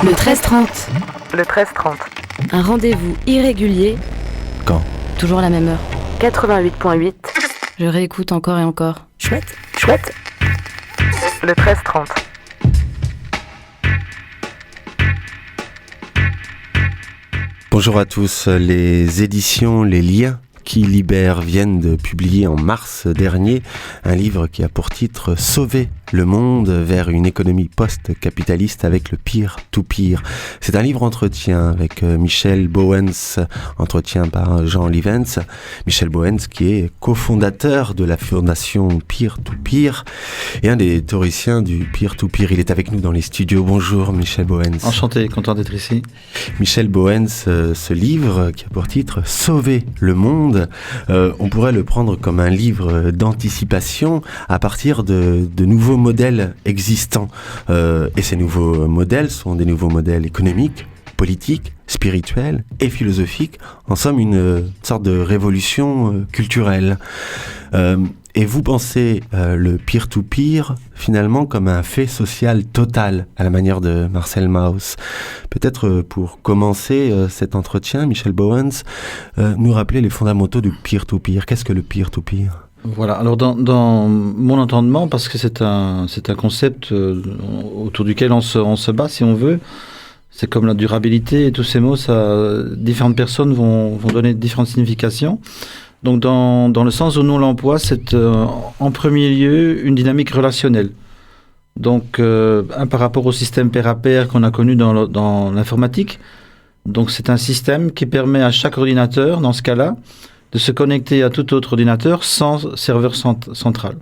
Le 13-30. Le 13-30. Un rendez-vous irrégulier. Quand? Toujours la même heure. 88.8. Je réécoute encore et encore. Chouette. Chouette. Le 13-30. Bonjour à tous. Les éditions Les Liens qui libèrent viennent de publier en mars dernier un livre qui a pour titre « Sauver le monde vers une économie post-capitaliste avec le peer-to-peer ». C'est un livre entretien avec Michel Bowens, entretien par Jean Livens. Michel Bowens qui est cofondateur de la fondation Peer-to-Peer et un des théoriciens du peer-to-peer. Il est avec nous dans les studios. Bonjour Michel Bowens. Enchanté, content d'être ici. Michel Bowens, ce livre qui a pour titre « Sauver le monde », on pourrait le prendre comme un livre d'anticipation à partir de nouveaux modèles existants. Et ces nouveaux modèles sont des nouveaux modèles économiques, politiques, spirituels et philosophiques. En somme, une sorte de révolution culturelle. Et vous pensez le peer-to-peer finalement comme un fait social total à la manière de Marcel Mauss. Peut-être pour commencer cet entretien, Michel Bowens, nous rappeler les fondamentaux du peer-to-peer. Qu'est-ce que le peer-to-peer ? Voilà, alors dans mon entendement, parce que c'est un concept autour duquel on se bat si on veut, c'est comme la durabilité et tous ces mots, différentes personnes vont donner différentes significations. Donc dans le sens où nous l'emploie, c'est en premier lieu une dynamique relationnelle. Donc par rapport au système pair à pair qu'on a connu dans l'informatique, donc c'est un système qui permet à chaque ordinateur, dans ce cas-là, de se connecter à tout autre ordinateur sans serveur central.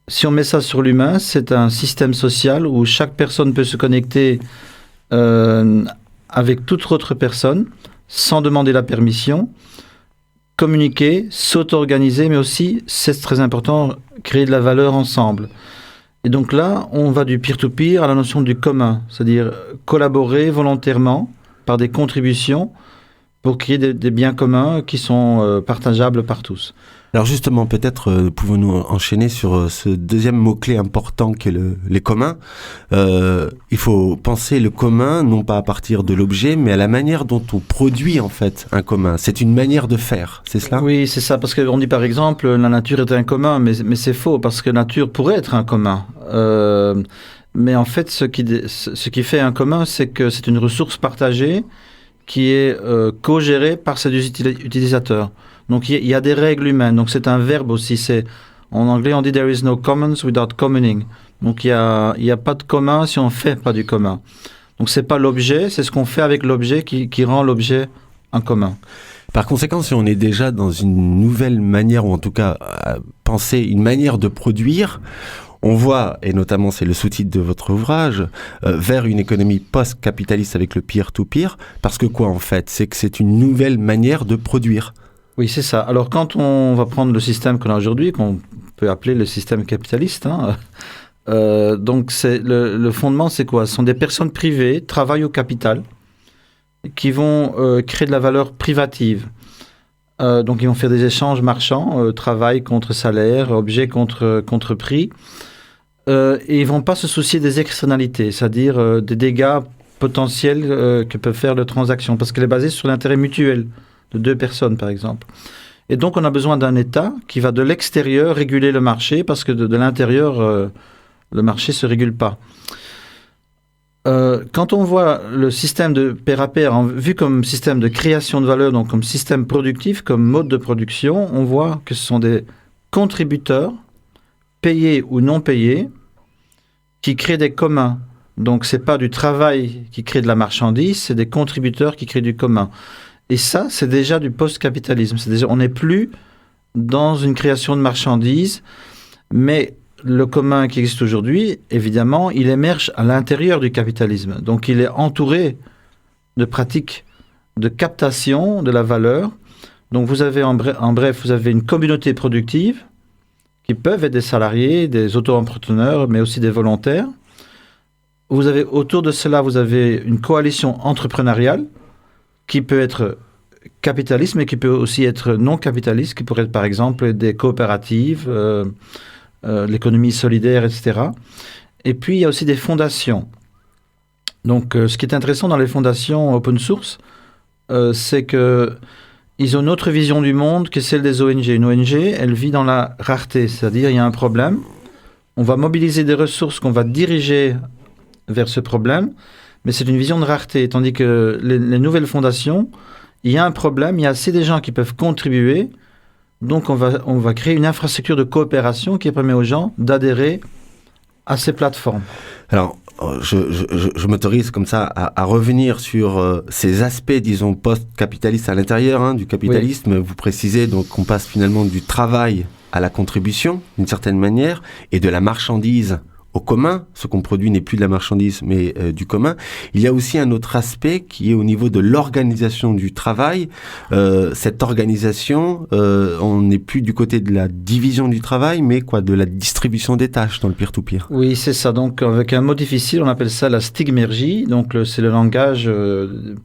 Si on met ça sur l'humain, c'est un système social où chaque personne peut se connecter avec toute autre personne sans demander la permission, communiquer, s'auto-organiser, mais aussi, c'est très important, créer de la valeur ensemble. Et donc là, on va du peer-to-peer à la notion du commun, c'est-à-dire collaborer volontairement par des contributions pour créer des biens communs qui sont partageables par tous. Alors justement, peut-être pouvons-nous enchaîner sur ce deuxième mot-clé important qui est les communs. Il faut penser le commun, non pas à partir de l'objet, mais à la manière dont on produit en fait un commun. C'est une manière de faire, c'est cela ? Oui, c'est ça, parce qu'on dit par exemple la nature est un commun, mais c'est faux, parce que la nature pourrait être un commun. Mais en fait, ce qui fait un commun, c'est que c'est une ressource partagée qui est co-gérée par ses utilisateurs. Donc il y a des règles humaines, donc c'est un verbe aussi. En anglais on dit « there is no commons without commoning ». Donc il y a pas de commun si on ne fait pas du commun. Donc c'est pas l'objet, c'est ce qu'on fait avec l'objet qui rend l'objet un commun. Par conséquent, si on est déjà dans une nouvelle manière, ou en tout cas penser une manière de produire, on voit, et notamment c'est le sous-titre de votre ouvrage, vers une économie post-capitaliste avec le peer-to-peer, parce que quoi en fait ? C'est que c'est une nouvelle manière de produire. Oui, c'est ça. Alors quand on va prendre le système qu'on a aujourd'hui, qu'on peut appeler le système capitaliste, donc le fondement c'est quoi ? Ce sont des personnes privées, travaillent au capital, qui vont créer de la valeur privative. Donc ils vont faire des échanges marchands, travail contre salaire, objet contre prix, et ils vont pas se soucier des externalités, c'est-à-dire des dégâts potentiels que peuvent faire les transactions, parce qu'elle est basée sur l'intérêt mutuel de deux personnes par exemple. Et donc on a besoin d'un État qui va de l'extérieur réguler le marché, parce que de l'intérieur le marché se régule pas. Quand on voit le système de pair à pair vu comme système de création de valeur, donc comme système productif, comme mode de production, on voit que ce sont des contributeurs, payés ou non payés, qui créent des communs. Donc c'est pas du travail qui crée de la marchandise, c'est des contributeurs qui créent du commun. Et ça, c'est déjà du post-capitalisme. On n'est plus dans une création de marchandises, mais le commun qui existe aujourd'hui, évidemment, il émerge à l'intérieur du capitalisme. Donc, il est entouré de pratiques de captation de la valeur. Donc, vous avez en bref, vous avez une communauté productive qui peuvent être des salariés, des auto-entrepreneurs, mais aussi des volontaires. Vous avez autour de cela, vous avez une coalition entrepreneuriale qui peut être capitaliste, mais qui peut aussi être non capitaliste, qui pourrait être par exemple des coopératives, l'économie solidaire, etc. Et puis, il y a aussi des fondations. Donc, ce qui est intéressant dans les fondations open source, c'est qu'ils ont une autre vision du monde que celle des ONG. Une ONG, elle vit dans la rareté, c'est-à-dire il y a un problème, on va mobiliser des ressources qu'on va diriger vers ce problème, mais c'est une vision de rareté, tandis que les nouvelles fondations, il y a un problème, il y a assez de gens qui peuvent contribuer, donc on va créer une infrastructure de coopération qui permet aux gens d'adhérer à ces plateformes. Alors, je m'autorise comme ça à revenir sur ces aspects, disons, post-capitalistes à l'intérieur du capitalisme. Oui. Vous précisez donc qu'on passe finalement du travail à la contribution, d'une certaine manière, et de la marchandise au commun. Ce qu'on produit n'est plus de la marchandise, mais du commun. Il y a aussi un autre aspect qui est au niveau de l'organisation du travail. Cette organisation, on n'est plus du côté de la division du travail, mais de la distribution des tâches dans le peer-to-peer. Oui, c'est ça. Donc, avec un mot difficile, on appelle ça la stigmergie. Donc, c'est le langage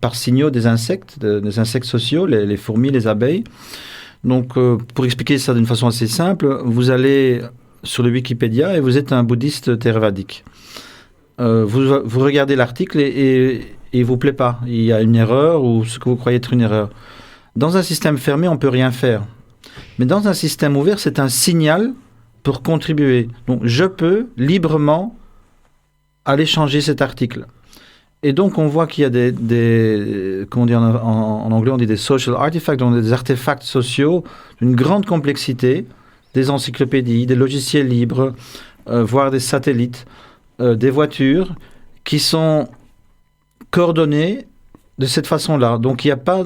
par signaux des insectes sociaux, les fourmis, les abeilles. Donc, pour expliquer ça d'une façon assez simple, vous allez sur le Wikipédia et vous êtes un bouddhiste théravadique. Vous regardez l'article et il ne vous plaît pas. Il y a une erreur ou ce que vous croyez être une erreur. Dans un système fermé, on ne peut rien faire. Mais dans un système ouvert, c'est un signal pour contribuer. Donc, je peux librement aller changer cet article. Et donc, on voit qu'il y a des comment dire en anglais, on dit des social artifacts, donc des artefacts sociaux d'une grande complexité, des encyclopédies, des logiciels libres, voire des satellites, des voitures qui sont coordonnées de cette façon-là. Donc, il n'y a pas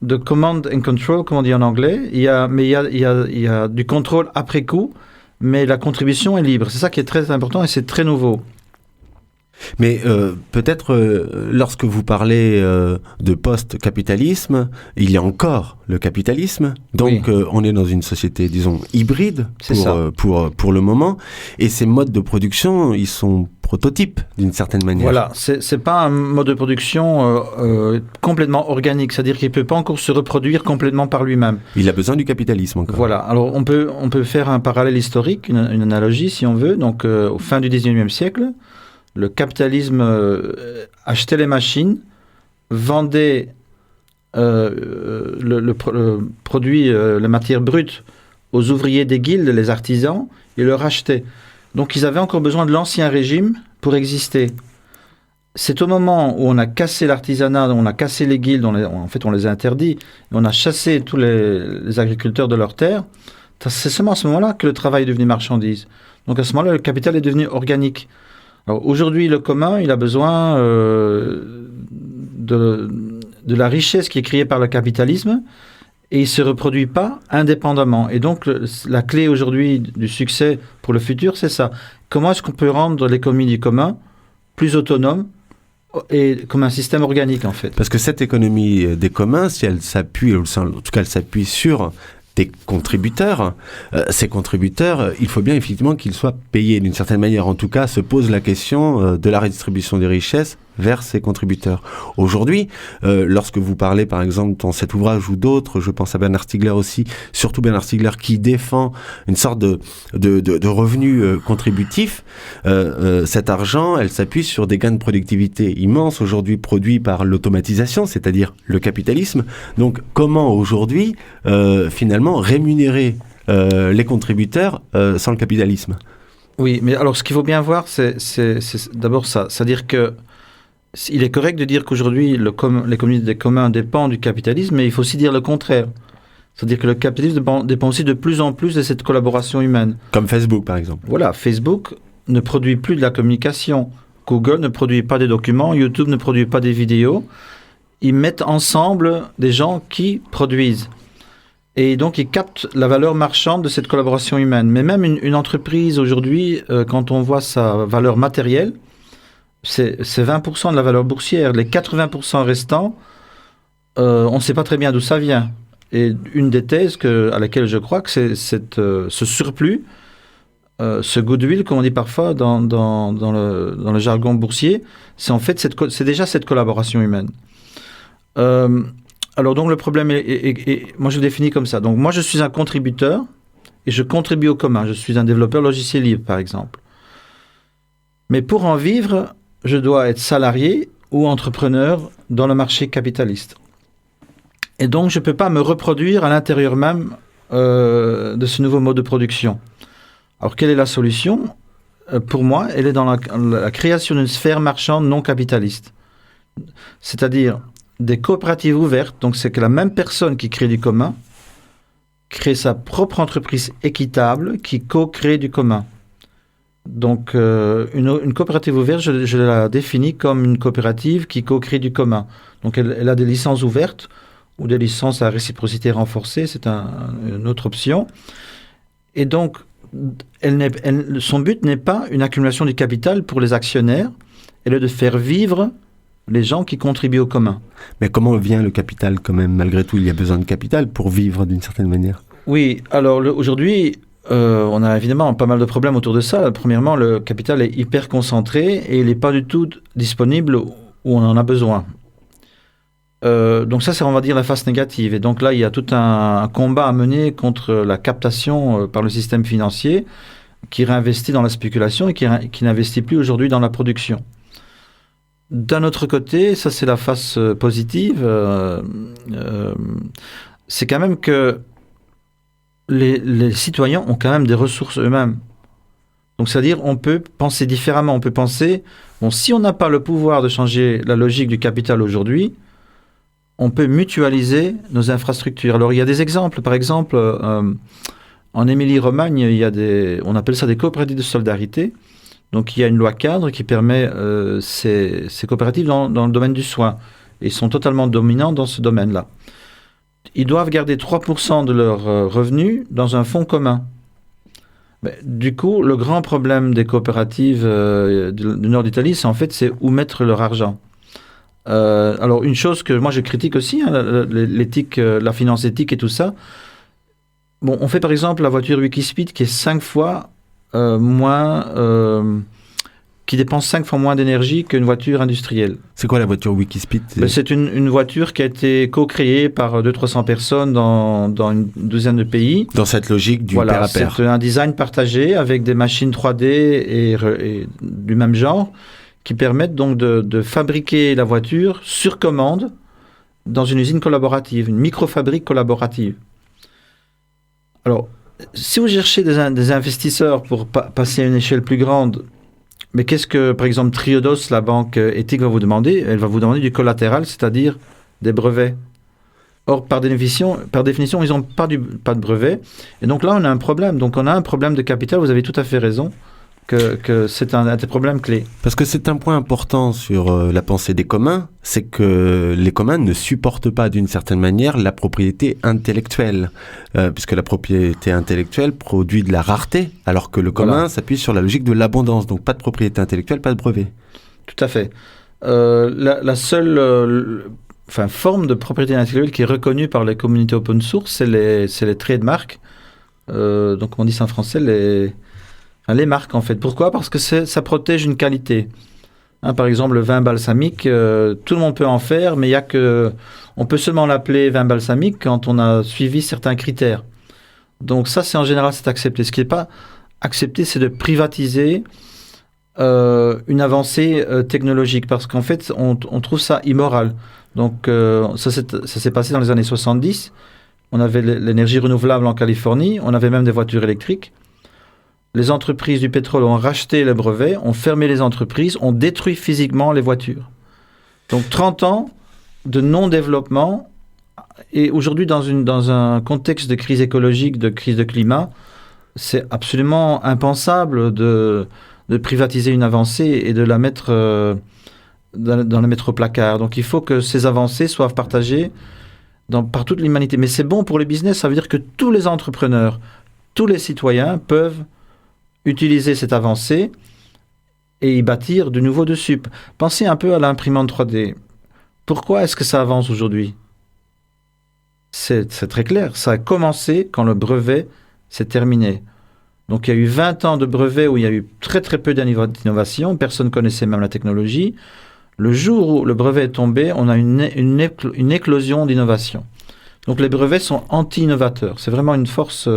de command and control, comme on dit en anglais, il y a du contrôle après coup, mais la contribution est libre. C'est ça qui est très important et c'est très nouveau. Mais peut-être lorsque vous parlez de post-capitalisme, il y a encore le capitalisme. Donc oui. On est dans une société, disons, hybride pour le moment. Et ces modes de production, ils sont prototypes d'une certaine manière. Voilà, c'est pas un mode de production complètement organique. C'est-à-dire qu'il ne peut pas encore se reproduire complètement par lui-même. Il a besoin du capitalisme encore. Voilà, alors on peut faire un parallèle historique, une analogie si on veut. Donc au fin du 19e siècle, le capitalisme achetait les machines, vendait le produit, la matière brute aux ouvriers des guildes, les artisans, et leur achetait. Donc ils avaient encore besoin de l'ancien régime pour exister. C'est au moment où on a cassé l'artisanat, on a cassé les guildes, en fait on les a interdits, on a chassé tous les agriculteurs de leurs terres. C'est seulement à ce moment-là que le travail est devenu marchandise. Donc à ce moment-là, le capital est devenu organique. Alors, aujourd'hui, le commun, il a besoin de la richesse qui est créée par le capitalisme et il ne se reproduit pas indépendamment. Et donc, la clé aujourd'hui du succès pour le futur, c'est ça. Comment est-ce qu'on peut rendre l'économie du commun plus autonome et comme un système organique, en fait? Parce que cette économie des communs, si elle s'appuie, en tout cas, elle s'appuie sur des contributeurs, ces contributeurs, il faut bien effectivement qu'ils soient payés d'une certaine manière. En tout cas, se pose la question de la redistribution des richesses vers ces contributeurs. Aujourd'hui, lorsque vous parlez, par exemple, dans cet ouvrage ou d'autres, je pense à Bernard Stiegler aussi, surtout Bernard Stiegler qui défend une sorte de revenu contributif, cet argent, elle s'appuie sur des gains de productivité immenses, aujourd'hui produits par l'automatisation, c'est-à-dire le capitalisme. Donc, comment aujourd'hui, finalement, rémunérer les contributeurs sans le capitalisme? Oui, mais alors ce qu'il faut bien voir, c'est d'abord ça. C'est-à-dire que il est correct de dire qu'aujourd'hui, l'économie des communs dépend du capitalisme, mais il faut aussi dire le contraire. C'est-à-dire que le capitalisme dépend aussi de plus en plus de cette collaboration humaine. Comme Facebook, par exemple. Voilà, Facebook ne produit plus de la communication. Google ne produit pas des documents. YouTube ne produit pas des vidéos. Ils mettent ensemble des gens qui produisent. Et donc, ils captent la valeur marchande de cette collaboration humaine. Mais même une entreprise, aujourd'hui, quand on voit sa valeur matérielle, c'est 20% de la valeur boursière. Les 80% restants, on ne sait pas très bien d'où ça vient. Et une des thèses à laquelle je crois que c'est ce surplus, ce goodwill, comme on dit parfois dans le jargon boursier, c'est en fait c'est déjà cette collaboration humaine. Alors donc le problème est, moi je le définis comme ça. Donc moi je suis un contributeur et je contribue au commun. Je suis un développeur logiciel libre par exemple. Mais pour en vivre, je dois être salarié ou entrepreneur dans le marché capitaliste. Et donc, je ne peux pas me reproduire à l'intérieur même de ce nouveau mode de production. Alors, quelle est la solution ? Pour moi, elle est dans la création d'une sphère marchande non capitaliste. C'est-à-dire des coopératives ouvertes. Donc, c'est que la même personne qui crée du commun crée sa propre entreprise équitable qui co-crée du commun. Donc, une coopérative ouverte, je la définis comme une coopérative qui co-crée du commun. Donc, elle a des licences ouvertes ou des licences à réciprocité renforcée, c'est une autre option. Et donc, son but n'est pas une accumulation du capital pour les actionnaires, elle est de faire vivre les gens qui contribuent au commun. Mais comment vient le capital quand même? Malgré tout, il y a besoin de capital pour vivre d'une certaine manière. Oui, alors aujourd'hui, on a évidemment pas mal de problèmes autour de ça. Premièrement, le capital est hyper concentré et il n'est pas du tout disponible où on en a besoin. Donc ça, c'est, on va dire, la face négative. Et donc là, il y a tout un combat à mener contre la captation par le système financier qui réinvestit dans la spéculation et qui n'investit plus aujourd'hui dans la production. D'un autre côté, ça c'est la face positive, c'est quand même que les citoyens ont quand même des ressources eux-mêmes. Donc c'est-à-dire on peut penser différemment, on peut penser, bon, si on n'a pas le pouvoir de changer la logique du capital aujourd'hui, on peut mutualiser nos infrastructures. Alors, il y a des exemples. Par exemple, en Émilie-Romagne, il y a on appelle ça des coopératives de solidarité. Donc, il y a une loi cadre qui permet ces coopératives dans le domaine du soin. Et ils sont totalement dominants dans ce domaine-là. Ils doivent garder 3% de leurs revenus dans un fonds commun. Mais, du coup, le grand problème des coopératives du nord d'Italie, c'est où mettre leur argent. Alors, une chose que moi je critique aussi, l'éthique, la finance éthique et tout ça. Bon, on fait par exemple la voiture Wikispeed qui est 5 fois qui dépense 5 fois moins d'énergie qu'une voiture industrielle. C'est quoi la voiture Wikispeed? C'est une voiture qui a été co-créée par 200-300 personnes dans une douzaine de pays. Dans cette logique du pair à pair. C'est un design partagé avec des machines 3D et du même genre, qui permettent donc de fabriquer la voiture sur commande dans une usine collaborative, une microfabrique collaborative. Alors, si vous cherchez des investisseurs pour passer à une échelle plus grande, mais qu'est-ce que, par exemple, Triodos, la banque éthique, va vous demander? Elle va vous demander du collatéral, c'est-à-dire des brevets. Or, par définition, ils n'ont pas de brevets. Et donc là, on a un problème. Donc, on a un problème de capital, vous avez tout à fait raison. Que c'est un des problèmes clés. Parce que c'est un point important sur la pensée des communs, c'est que les communs ne supportent pas d'une certaine manière la propriété intellectuelle, puisque la propriété intellectuelle produit de la rareté, alors que le commun s'appuie sur la logique de l'abondance, donc pas de propriété intellectuelle, pas de brevet. Tout à fait. La seule forme de propriété intellectuelle qui est reconnue par les communautés open source, c'est les trademarks, donc on dit ça en français, les marques, en fait. Pourquoi? Parce que ça protège une qualité. Par exemple, le vin balsamique, tout le monde peut en faire, mais on peut seulement l'appeler vin balsamique quand on a suivi certains critères. Donc ça, en général, c'est accepté. Ce qui n'est pas accepté, c'est de privatiser une avancée technologique, parce qu'en fait, on trouve ça immoral. Donc ça s'est passé dans les années 70. On avait l'énergie renouvelable en Californie, on avait même des voitures électriques. Les entreprises du pétrole ont racheté les brevets, ont fermé les entreprises, ont détruit physiquement les voitures. Donc 30 ans de non-développement. Et aujourd'hui, dans un contexte de crise écologique, de crise de climat, c'est absolument impensable de privatiser une avancée et de la mettre, dans la mettre au placard. Donc il faut que ces avancées soient partagées par toute l'humanité. Mais c'est bon pour le business, ça veut dire que tous les entrepreneurs, tous les citoyens peuvent utiliser cette avancée et y bâtir de nouveau dessus. Pensez un peu à l'imprimante 3D. Pourquoi est-ce que ça avance aujourd'hui? C'est très clair. Ça a commencé quand le brevet s'est terminé. Donc il y a eu 20 ans de brevet où il y a eu très très peu d'innovation. Personne ne connaissait même la technologie. Le jour où le brevet est tombé, on a une éclosion d'innovation. Donc les brevets sont anti-innovateurs. C'est vraiment une force...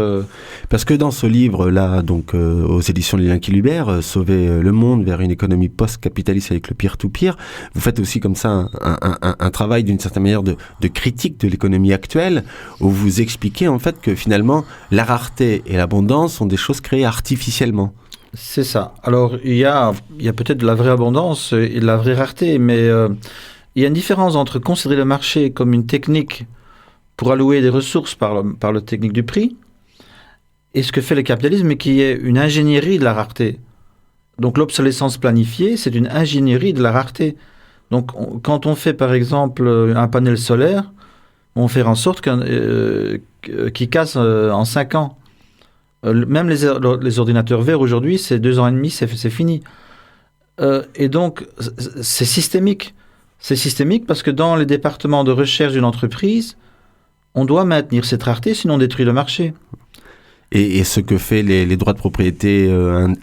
Parce que dans ce livre-là, donc aux éditions de Linky Lubert, Sauver le monde vers une économie post-capitaliste avec le peer-to-peer, vous faites aussi comme ça un travail d'une certaine manière de critique de l'économie actuelle, où vous expliquez en fait que finalement la rareté et l'abondance sont des choses créées artificiellement. C'est ça. Alors il y a peut-être de la vraie abondance et de la vraie rareté, mais il y a une différence entre considérer le marché comme une technique pour allouer des ressources par la technique du prix, et ce que fait le capitalisme, qui est une ingénierie de la rareté. Donc l'obsolescence planifiée, c'est une ingénierie de la rareté. Donc quand on fait par exemple un panel solaire, on fait en sorte qu'il casse en 5 ans. Même les ordinateurs verts aujourd'hui, c'est 2 ans et demi, c'est fini. Et donc c'est systémique. C'est systémique parce que dans les départements de recherche d'une entreprise, on doit maintenir cette rareté, sinon on détruit le marché. Et ce que fait les droits de propriété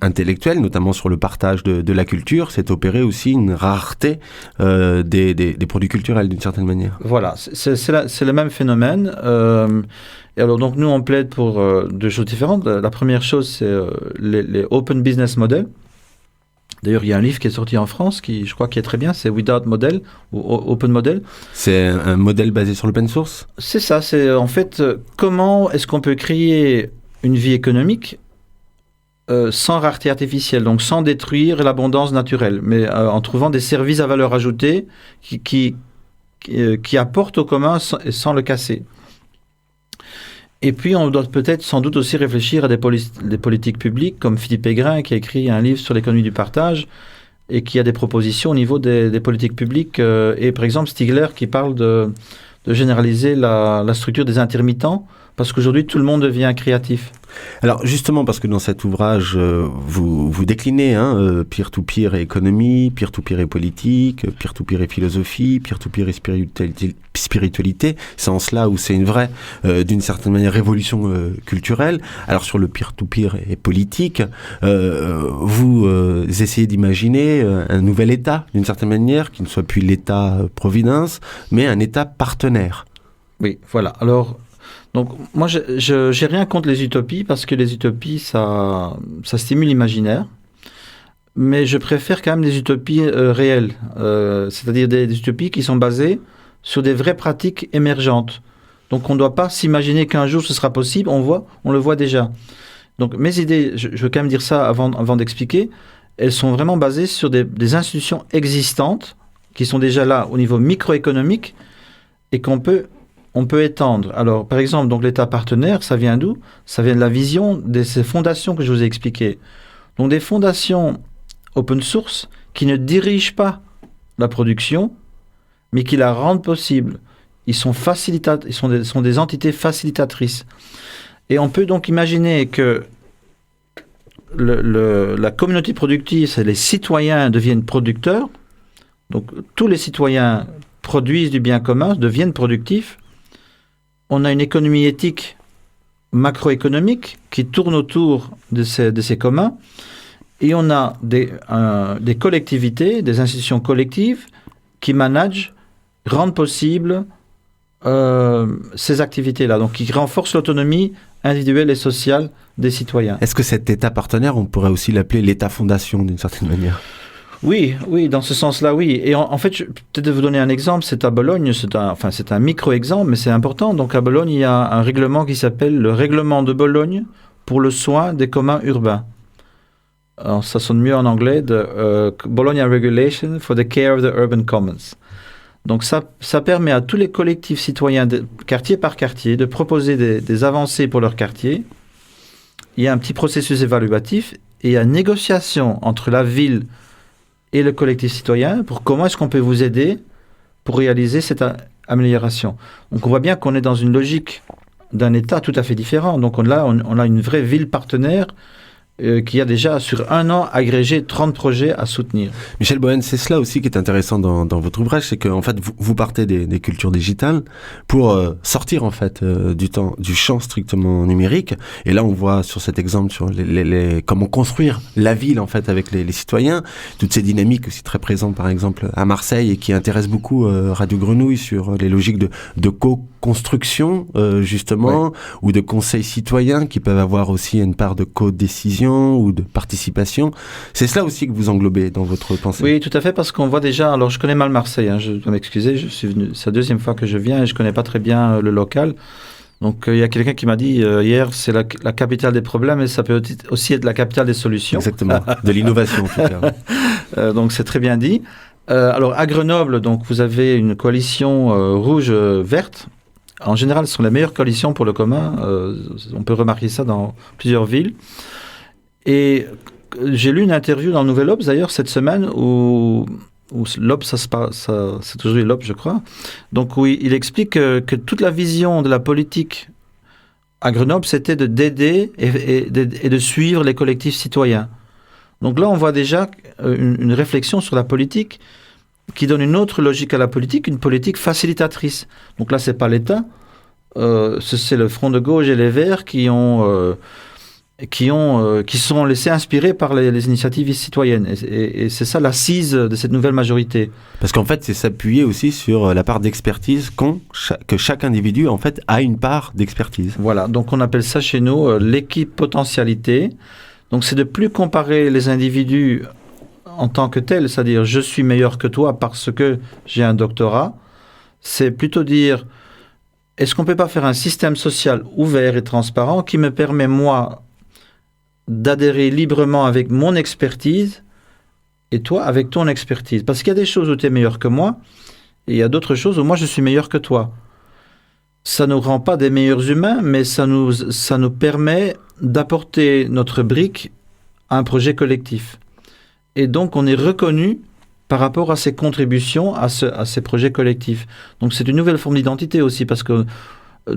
intellectuelle, notamment sur le partage de la culture, c'est opérer aussi une rareté des produits culturels d'une certaine manière. Voilà, c'est le même phénomène. Et alors donc nous on plaide pour 2 choses différentes. La première chose, c'est les open business models. D'ailleurs, il y a un livre qui est sorti en France qui, je crois, qui est très bien, c'est Without Model ou Open Model. C'est un modèle basé sur l'open source ? C'est ça, c'est en fait comment est-ce qu'on peut créer une vie économique sans rareté artificielle, donc sans détruire l'abondance naturelle, mais en trouvant des services à valeur ajoutée qui apportent au commun sans le casser. Et puis, on doit peut-être sans doute aussi réfléchir à des politiques publiques, comme Philippe Aigrin, qui a écrit un livre sur l'économie du partage, et qui a des propositions au niveau des politiques publiques. Et par exemple, Stigler, qui parle de généraliser la structure des intermittents, parce qu'aujourd'hui, tout le monde devient créatif. Alors justement, parce que dans cet ouvrage, vous déclinez peer-to-peer et économie, peer-to-peer et politique, peer-to-peer et philosophie, peer-to-peer et spiritualité. C'est en cela où c'est une vraie, d'une certaine manière, révolution culturelle. Alors sur le peer-to-peer et politique, vous essayez d'imaginer un nouvel État, d'une certaine manière, qui ne soit plus l'État-providence, mais un État partenaire. Oui, voilà. Alors... Donc, moi, je n'ai rien contre les utopies, parce que les utopies, ça stimule l'imaginaire. Mais je préfère quand même des utopies réelles, c'est-à-dire des utopies qui sont basées sur des vraies pratiques émergentes. Donc, on ne doit pas s'imaginer qu'un jour ce sera possible, on le voit déjà. Donc, mes idées, je veux quand même dire ça avant d'expliquer, elles sont vraiment basées sur des institutions existantes, qui sont déjà là au niveau microéconomique, et qu'on peut étendre. Alors, par exemple, donc l'État partenaire, ça vient d'où ? Ça vient de la vision de ces fondations que je vous ai expliquées. Donc, des fondations open source qui ne dirigent pas la production, mais qui la rendent possible. Ils sont des entités facilitatrices. Et on peut donc imaginer que la communauté productive, c'est les citoyens deviennent producteurs. Donc, tous les citoyens produisent du bien commun, deviennent productifs. On a une économie éthique macroéconomique qui tourne autour de ces communs, et on a des collectivités, des institutions collectives qui managent, rendent possible ces activités-là, donc qui renforcent l'autonomie individuelle et sociale des citoyens. Est-ce que cet État partenaire, on pourrait aussi l'appeler l'État-fondation d'une certaine manière ? Oui, dans ce sens-là, oui. Et en fait, peut-être de vous donner un exemple, c'est à Bologne, c'est un micro-exemple, mais c'est important. Donc à Bologne, il y a un règlement qui s'appelle le Règlement de Bologne pour le soin des communs urbains. Alors, ça sonne mieux en anglais, Bologna Regulation for the Care of the Urban Commons. Donc ça permet à tous les collectifs citoyens, quartier par quartier, de proposer des avancées pour leur quartier. Il y a un petit processus évaluatif et il y a une négociation entre la ville et le collectif citoyen pour comment est-ce qu'on peut vous aider pour réaliser cette amélioration. Donc on voit bien qu'on est dans une logique d'un État tout à fait différent. Donc on a une vraie ville partenaire qui a déjà, sur un an, agrégé 30 projets à soutenir. Michel Bohen, c'est cela aussi qui est intéressant dans votre ouvrage, c'est qu'en fait, vous partez des cultures digitales pour sortir en fait du champ strictement numérique. Et là, on voit sur cet exemple sur comment construire la ville en fait avec les citoyens, toutes ces dynamiques aussi très présentes par exemple à Marseille et qui intéressent beaucoup Radio Grenouille sur les logiques de co-construction justement, ou de conseils citoyens qui peuvent avoir aussi une part de co-décision ou de participation. C'est cela aussi que vous englobez dans votre pensée. Oui, tout à fait, parce qu'on voit déjà... Alors, je connais mal Marseille, hein, je dois m'excuser, c'est la deuxième fois que je viens et je connais pas très bien le local. Donc, il y a quelqu'un qui m'a dit hier, c'est la capitale des problèmes et ça peut aussi être la capitale des solutions. Exactement, de l'innovation en tout cas. Donc, c'est très bien dit. Alors, à Grenoble, donc, vous avez une coalition rouge-verte. En général, ce sont les meilleures coalitions pour le commun. On peut remarquer ça dans plusieurs villes. Et j'ai lu une interview dans le Nouvel Obs, d'ailleurs, cette semaine, où l'Obs, c'est toujours l'Obs, je crois. Donc, où il explique que toute la vision de la politique à Grenoble, c'était d'aider et de suivre les collectifs citoyens. Donc là, on voit déjà une réflexion sur la politique qui donne une autre logique à la politique, une politique facilitatrice. Donc là, c'est pas l'État, c'est le Front de gauche et les Verts qui sont laissés inspirer par les initiatives citoyennes. Et c'est ça l'assise de cette nouvelle majorité. Parce qu'en fait, c'est s'appuyer aussi sur la part d'expertise que chaque individu, en fait, a une part d'expertise. Voilà, donc on appelle ça chez nous l'équipe potentialité. Donc c'est de plus comparer les individus en tant que tels, c'est-à-dire je suis meilleur que toi parce que j'ai un doctorat. C'est plutôt dire, est-ce qu'on ne peut pas faire un système social ouvert et transparent qui me permet, moi, d'adhérer librement avec mon expertise et toi avec ton expertise. Parce qu'il y a des choses où tu es meilleur que moi et il y a d'autres choses où moi je suis meilleur que toi. Ça ne nous rend pas des meilleurs humains, mais ça nous permet d'apporter notre brique à un projet collectif. Et donc on est reconnu par rapport à ces contributions à ces projets collectifs. Donc c'est une nouvelle forme d'identité aussi, parce que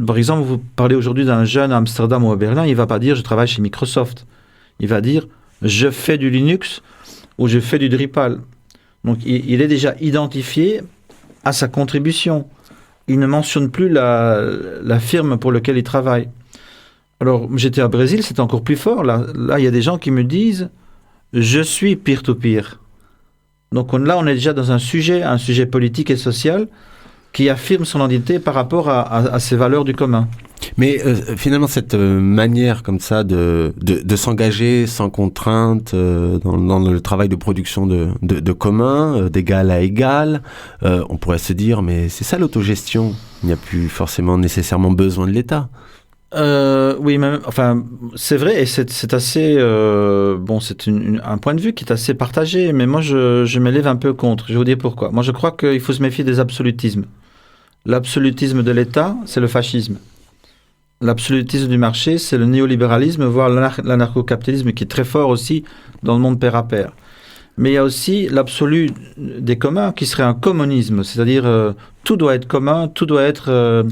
par exemple, vous parlez aujourd'hui d'un jeune à Amsterdam ou à Berlin, il ne va pas dire « je travaille chez Microsoft ». Il va dire « je fais du Linux » ou « je fais du Drupal ». Donc il est déjà identifié à sa contribution. Il ne mentionne plus la firme pour laquelle il travaille. Alors, j'étais au Brésil, c'est encore plus fort. Là, il y a des gens qui me disent « je suis peer-to-peer ». Donc là, on est déjà dans un sujet politique et social qui affirme son identité par rapport à ses valeurs du commun. Mais finalement, cette manière comme ça de s'engager sans contrainte dans le travail de production de commun, d'égal à égal, on pourrait se dire, mais c'est ça l'autogestion. Il n'y a plus forcément nécessairement besoin de l'État. Oui, mais, enfin, c'est vrai, et c'est assez... c'est un point de vue qui est assez partagé, mais moi, je m'élève un peu contre. Je vais vous dire pourquoi. Moi, je crois qu'il faut se méfier des absolutismes. L'absolutisme de l'État, c'est le fascisme. L'absolutisme du marché, c'est le néolibéralisme, voire l'anarcho-capitalisme, qui est très fort aussi dans le monde pair à pair. Mais il y a aussi l'absolu des communs, qui serait un communisme, c'est-à-dire tout doit être commun, tout doit être...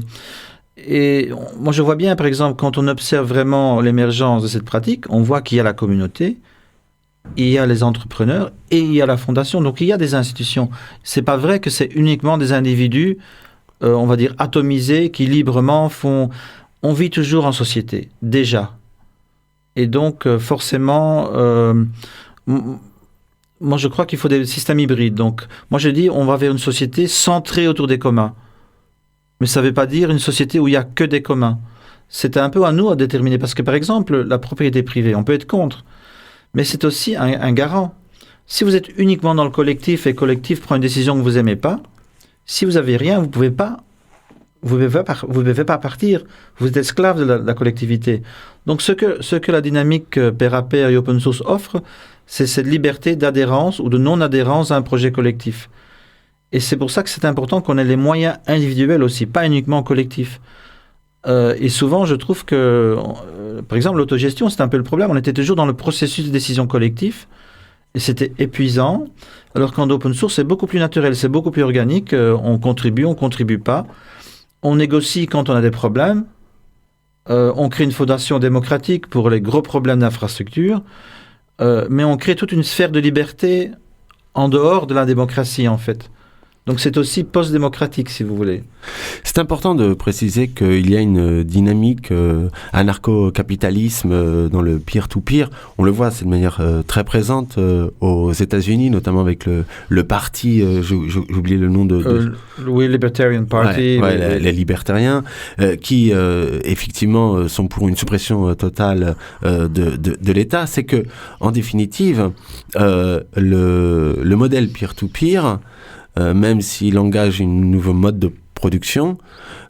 Et moi, je vois bien, par exemple, quand on observe vraiment l'émergence de cette pratique, on voit qu'il y a la communauté, il y a les entrepreneurs et il y a la fondation. Donc, il y a des institutions. C'est pas vrai que c'est uniquement des individus, on va dire, atomisés, qui librement font... On vit toujours en société, déjà. Et donc, forcément, moi, je crois qu'il faut des systèmes hybrides. Donc, moi, je dis, on va vers une société centrée autour des communs. Mais ça ne veut pas dire une société où il n'y a que des communs. C'est un peu à nous à déterminer. Parce que, par exemple, la propriété privée, on peut être contre. Mais c'est aussi un garant. Si vous êtes uniquement dans le collectif et le collectif prend une décision que vous n'aimez pas, si vous n'avez rien, vous ne pouvez pas partir. Vous êtes esclave de la collectivité. Donc, ce que la dynamique pair à pair et open source offre, c'est cette liberté d'adhérence ou de non-adhérence à un projet collectif. Et c'est pour ça que c'est important qu'on ait les moyens individuels aussi, pas uniquement collectifs. Et souvent, je trouve que, par exemple, l'autogestion, c'est un peu le problème. On était toujours dans le processus de décision collectif et c'était épuisant. Alors qu'en open source, c'est beaucoup plus naturel, c'est beaucoup plus organique. On contribue pas. On négocie quand on a des problèmes. On crée une fondation démocratique pour les gros problèmes d'infrastructure, mais on crée toute une sphère de liberté en dehors de la démocratie, en fait. Donc c'est aussi post-démocratique, si vous voulez. C'est important de préciser qu'il y a une dynamique anarcho-capitalisme dans le peer-to-peer. On le voit, c'est de manière très présente aux États-Unis, notamment avec le parti, j'ai oublié le nom Oui, Libertarian Party. Les libertariens, qui effectivement sont pour une suppression totale de l'État. C'est que, en définitive, le modèle peer-to-peer, même s'il engage un nouveau mode de production,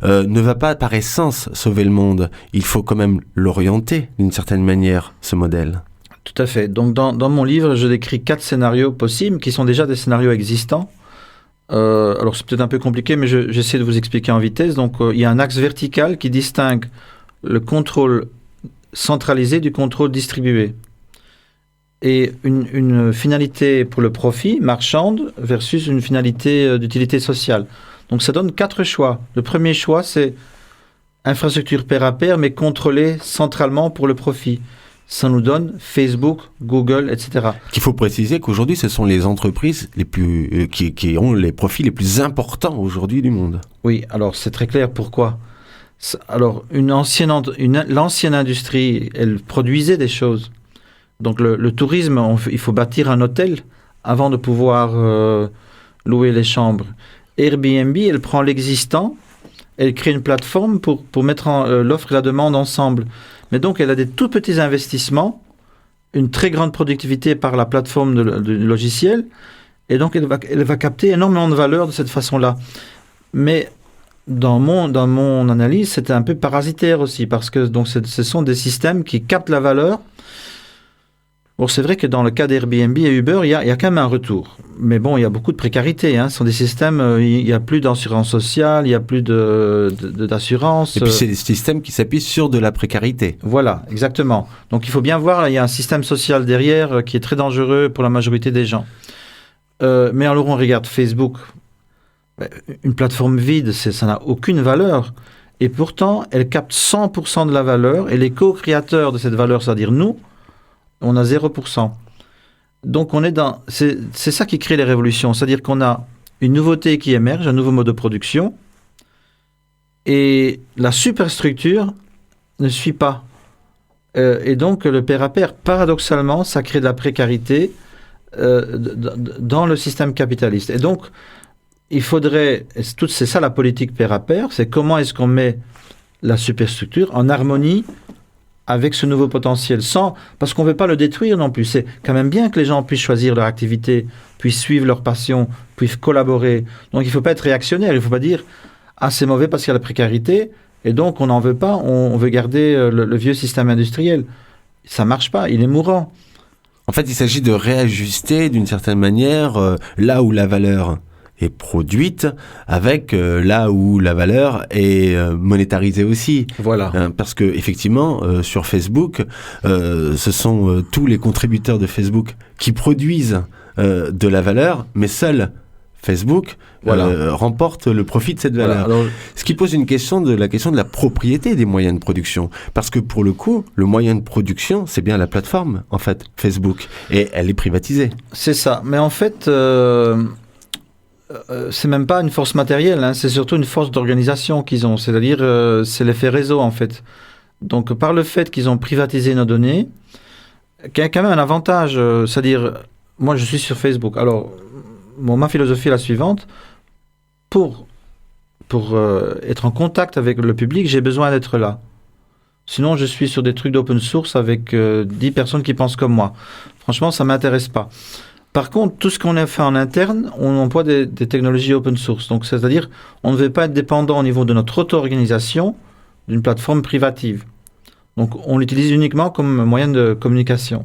ne va pas par essence sauver le monde. Il faut quand même l'orienter d'une certaine manière, ce modèle. Tout à fait. Donc dans mon livre, je décris 4 scénarios possibles qui sont déjà des scénarios existants. Alors c'est peut-être un peu compliqué, mais j'essaie de vous expliquer en vitesse. Donc il y a un axe vertical qui distingue le contrôle centralisé du contrôle distribué. Et une finalité pour le profit, marchande, versus une finalité d'utilité sociale. Donc ça donne 4 choix. Le premier choix, c'est infrastructure pair à pair, mais contrôlée centralement pour le profit. Ça nous donne Facebook, Google, etc. Qu'il faut préciser qu'aujourd'hui, ce sont les entreprises les plus, qui ont les profits les plus importants aujourd'hui du monde. Oui, alors c'est très clair. Pourquoi ? Alors, l'ancienne industrie, elle produisait des choses. Donc le tourisme, il faut bâtir un hôtel avant de pouvoir louer les chambres. Airbnb, elle prend l'existant, elle crée une plateforme pour mettre l'offre et la demande ensemble. Mais donc elle a des tout petits investissements, une très grande productivité par la plateforme du logiciel, et donc elle va capter énormément de valeur de cette façon-là. Mais dans mon analyse, c'était un peu parasitaire aussi, parce que donc, ce sont des systèmes qui captent la valeur. Bon, c'est vrai que dans le cas d'Airbnb et Uber, il y a quand même un retour. Mais bon, il y a beaucoup de précarité. Ce sont des systèmes, il n'y a plus d'assurance sociale, il n'y a plus d'assurance. Et puis c'est des systèmes qui s'appuient sur de la précarité. Voilà, exactement. Donc il faut bien voir, il y a un système social derrière qui est très dangereux pour la majorité des gens. Mais alors on regarde Facebook, une plateforme vide, ça n'a aucune valeur. Et pourtant, elle capte 100% de la valeur. Et les co-créateurs de cette valeur, c'est-à-dire nous, on a 0%. Donc, c'est ça qui crée les révolutions. C'est-à-dire qu'on a une nouveauté qui émerge, un nouveau mode de production, et la superstructure ne suit pas. Et donc, le pair à pair, paradoxalement, ça crée de la précarité dans le système capitaliste. Et donc, il faudrait... C'est ça la politique pair à pair, c'est comment est-ce qu'on met la superstructure en harmonie avec ce nouveau potentiel, parce qu'on ne veut pas le détruire non plus. C'est quand même bien que les gens puissent choisir leur activité, puissent suivre leur passion, puissent collaborer. Donc il ne faut pas être réactionnaire, il ne faut pas dire « Ah, c'est mauvais parce qu'il y a la précarité, et donc on n'en veut pas, on veut garder le vieux système industriel. » Ça ne marche pas, il est mourant. En fait, il s'agit de réajuster d'une certaine manière là où la valeur est produite avec là où la valeur est monétarisée aussi. Voilà. Parce que effectivement, sur Facebook, ce sont tous les contributeurs de Facebook qui produisent de la valeur, mais seul Facebook remporte le profit de cette valeur. Voilà. Alors, ce qui pose la question de la propriété des moyens de production. Parce que pour le coup, le moyen de production, c'est bien la plateforme, en fait, Facebook. Et elle est privatisée. C'est ça. Mais en fait... c'est même pas une force matérielle, c'est surtout une force d'organisation qu'ils ont, c'est-à-dire c'est l'effet réseau en fait. Donc par le fait qu'ils ont privatisé nos données, il y a quand même un avantage, c'est-à-dire moi je suis sur Facebook, alors ma philosophie est la suivante, pour être en contact avec le public, j'ai besoin d'être là. Sinon je suis sur des trucs d'open source avec 10 personnes qui pensent comme moi. Franchement ça m'intéresse pas. Par contre, tout ce qu'on a fait en interne, on emploie des technologies open source. Donc, c'est-à-dire, on ne veut pas être dépendant au niveau de notre auto-organisation d'une plateforme privative. Donc, on l'utilise uniquement comme moyen de communication.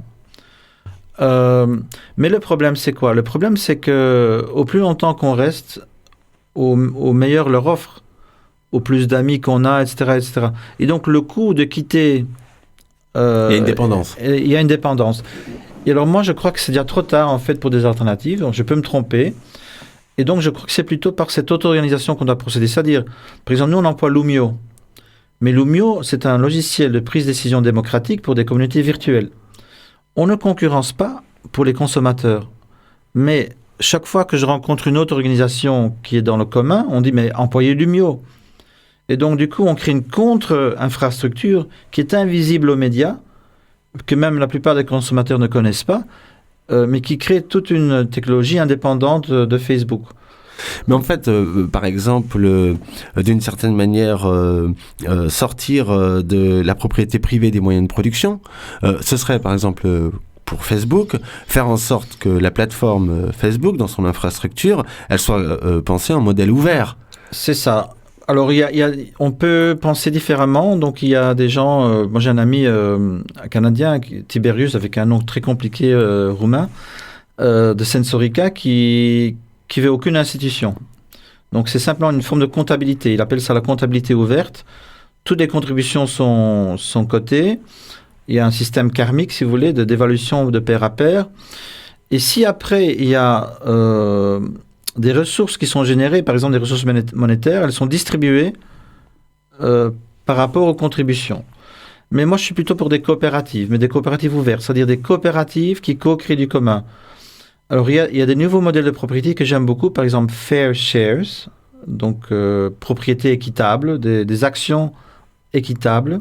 Mais le problème, c'est quoi ? Le problème, c'est que au plus longtemps qu'on reste, au meilleur leur offre, au plus d'amis qu'on a, etc., etc. Et donc, le coût de quitter... il y a une dépendance. Il y a une dépendance. Et alors moi, je crois que c'est déjà trop tard, en fait, pour des alternatives. Donc, je peux me tromper. Et donc, je crois que c'est plutôt par cette auto-organisation qu'on doit procéder. C'est-à-dire, par exemple, nous, on emploie Loomio. Mais Loomio, c'est un logiciel de prise de décision démocratique pour des communautés virtuelles. On ne concurrence pas pour les consommateurs. Mais chaque fois que je rencontre une autre organisation qui est dans le commun, on dit mais employez Loomio. Et donc du coup, on crée une contre-infrastructure qui est invisible aux médias, que même la plupart des consommateurs ne connaissent pas, mais qui crée toute une technologie indépendante de Facebook. Mais en fait, par exemple, d'une certaine manière, sortir de la propriété privée des moyens de production, ce serait par exemple pour Facebook, faire en sorte que la plateforme Facebook, dans son infrastructure, elle soit pensée en modèle ouvert. C'est ça. Alors, on peut penser différemment. Donc, il y a des gens... moi, j'ai un ami canadien, Tiberius, avec un nom très compliqué roumain, de Sensorica, qui veut aucune institution. Donc, c'est simplement une forme de comptabilité. Il appelle ça la comptabilité ouverte. Toutes les contributions sont cotées. Il y a un système karmique, si vous voulez, d'évaluation de pair à pair. Et si après, il y a des ressources qui sont générées, par exemple des ressources monétaires, elles sont distribuées par rapport aux contributions. Mais moi, je suis plutôt pour des coopératives, mais des coopératives ouvertes, c'est-à-dire des coopératives qui co-créent du commun. Alors, il y a des nouveaux modèles de propriété que j'aime beaucoup, par exemple Fair Shares, donc propriété équitable, des actions équitables.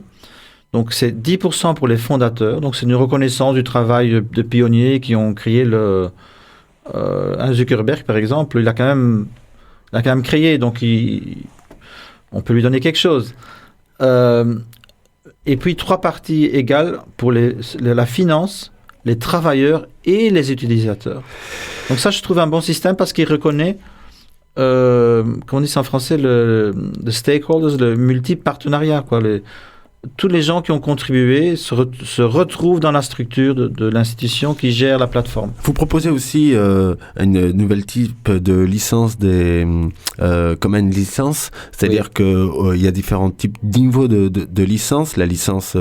Donc, c'est 10% pour les fondateurs. Donc, c'est une reconnaissance du travail de pionniers qui ont créé un Zuckerberg, par exemple. Il a quand même créé, donc on peut lui donner quelque chose. Et puis, 3 parties égales pour la finance, les travailleurs et les utilisateurs. Donc ça, je trouve un bon système parce qu'il reconnaît, comment on dit ça en français, le stakeholders, le multi-partenariat, quoi. Tous les gens qui ont contribué se retrouvent dans la structure de l'institution qui gère la plateforme. Vous proposez aussi une nouvelle type de licence, des common licences, c'est-à-dire qu'il y a différents types niveaux de licences. La licence,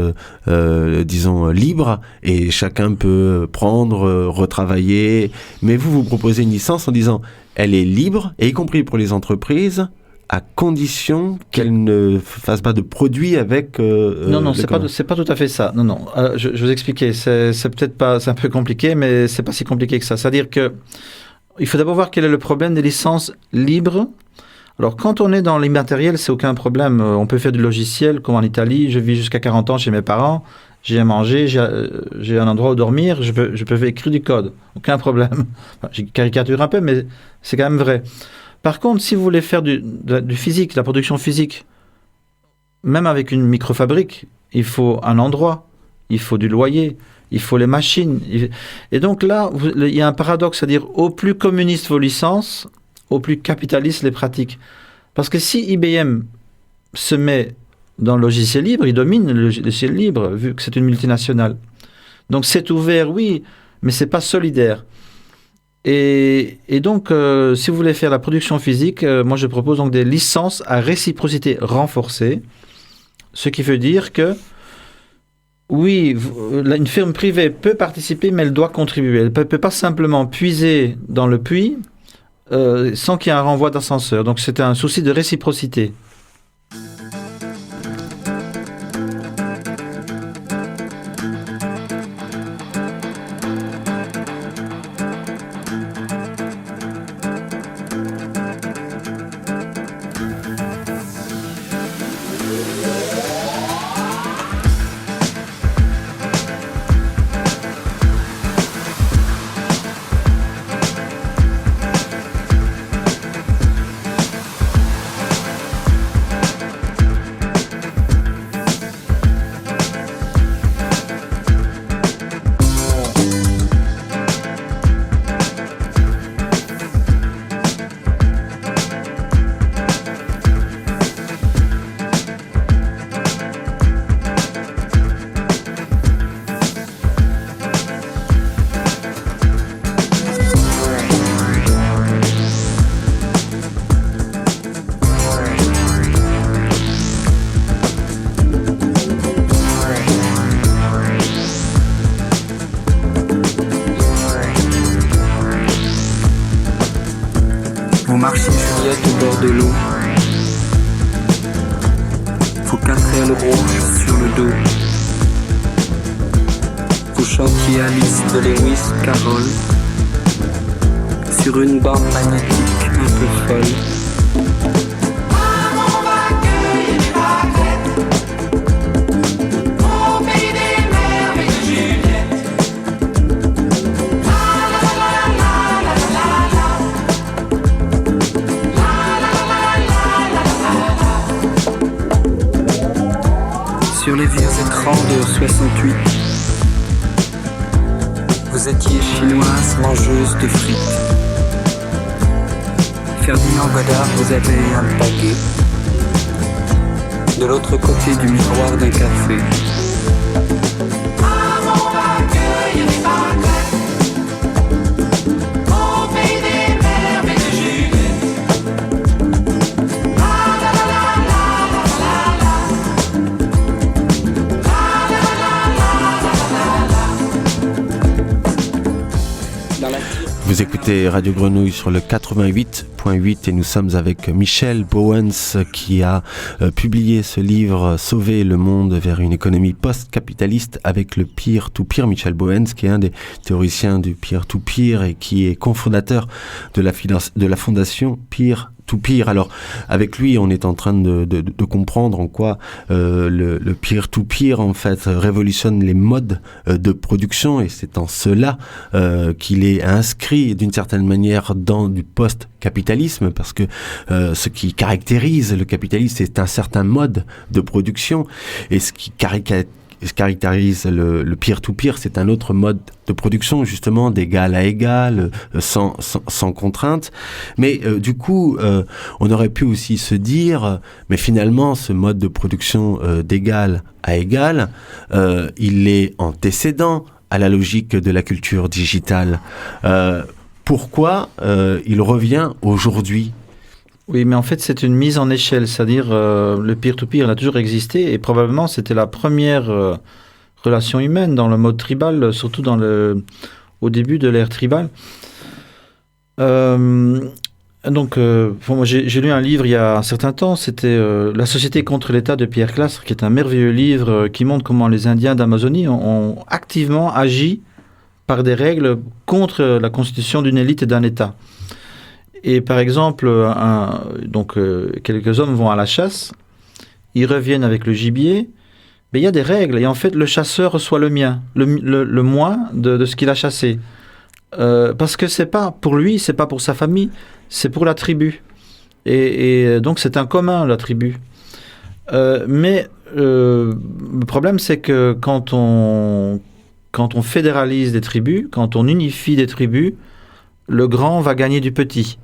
disons, libre, et chacun peut prendre, retravailler. Mais vous proposez une licence en disant, elle est libre, et y compris pour les entreprises, à condition qu'elle ne fasse pas de produits avec... non, c'est pas tout à fait ça. Non. Je vais vous expliquer. C'est peut-être pas... C'est un peu compliqué, mais c'est pas si compliqué que ça. C'est-à-dire que il faut d'abord voir quel est le problème des licences libres. Alors, quand on est dans l'immatériel, c'est aucun problème. On peut faire du logiciel, comme en Italie. Je vis jusqu'à 40 ans chez mes parents. J'ai à manger, j'ai un endroit où dormir. Je peux écrire du code. Aucun problème. Enfin, j'ai caricature un peu, mais c'est quand même vrai. Par contre, si vous voulez faire du physique, de la production physique, même avec une microfabrique, il faut un endroit, il faut du loyer, il faut les machines. Et donc là, il y a un paradoxe, c'est-à-dire au plus communiste vos licences, au plus capitaliste les pratiques. Parce que si IBM se met dans le logiciel libre, il domine le logiciel libre, vu que c'est une multinationale. Donc c'est ouvert, oui, mais c'est pas solidaire. Et donc, si vous voulez faire la production physique, moi je propose donc des licences à réciprocité renforcée, ce qui veut dire que, oui, une firme privée peut participer, mais elle doit contribuer. Elle ne peut pas simplement puiser dans le puits sans qu'il y ait un renvoi d'ascenseur. Donc c'est un souci de réciprocité. Vous marchez Juliette au bord de l'eau. aux 4 ailes rouges sur le dos. Vous chantiez Alice de Lewis Carroll sur une bande magnétique un peu folle. Sur les vieux écrans de 68, vous étiez chinoise mangeuse de frites. Ferdinand Godard vous avait un baguet de l'autre côté du miroir d'un café. Vous écoutez Radio Grenouille sur le 88.8 et nous sommes avec Michel Bowens qui a publié ce livre Sauver le monde vers une économie post-capitaliste avec le peer-to-peer. Michel Bowens qui est un des théoriciens du peer-to-peer et qui est cofondateur de la fondation Peer-to-peer. Alors, avec lui, on est en train de comprendre en quoi le peer-to-peer, en fait, révolutionne les modes de production, et c'est en cela qu'il est inscrit, d'une certaine manière, dans du post-capitalisme, parce que ce qui caractérise le capitalisme, c'est un certain mode de production, et ce qui caractérise le peer-to-peer, c'est un autre mode de production, justement, d'égal à égal, sans contrainte. Mais du coup, on aurait pu aussi se dire, mais finalement, ce mode de production d'égal à égal, il est antécédent à la logique de la culture digitale. Pourquoi il revient aujourd'hui ? Oui, mais en fait, c'est une mise en échelle, c'est-à-dire le peer-to-peer a toujours existé et probablement c'était la première relation humaine dans le mode tribal, surtout au début de l'ère tribale. Donc, moi, j'ai lu un livre il y a un certain temps, c'était La société contre l'État de Pierre Clastre, qui est un merveilleux livre qui montre comment les Indiens d'Amazonie ont activement agi par des règles contre la constitution d'une élite et d'un État. Et par exemple, quelques hommes vont à la chasse, ils reviennent avec le gibier, mais il y a des règles, et en fait, le chasseur reçoit le moins de ce qu'il a chassé. Parce que c'est pas pour lui, c'est pas pour sa famille, c'est pour la tribu. Et donc, c'est un commun, la tribu. Mais le problème, c'est que quand on fédéralise des tribus, quand on unifie des tribus, le grand va gagner du petit.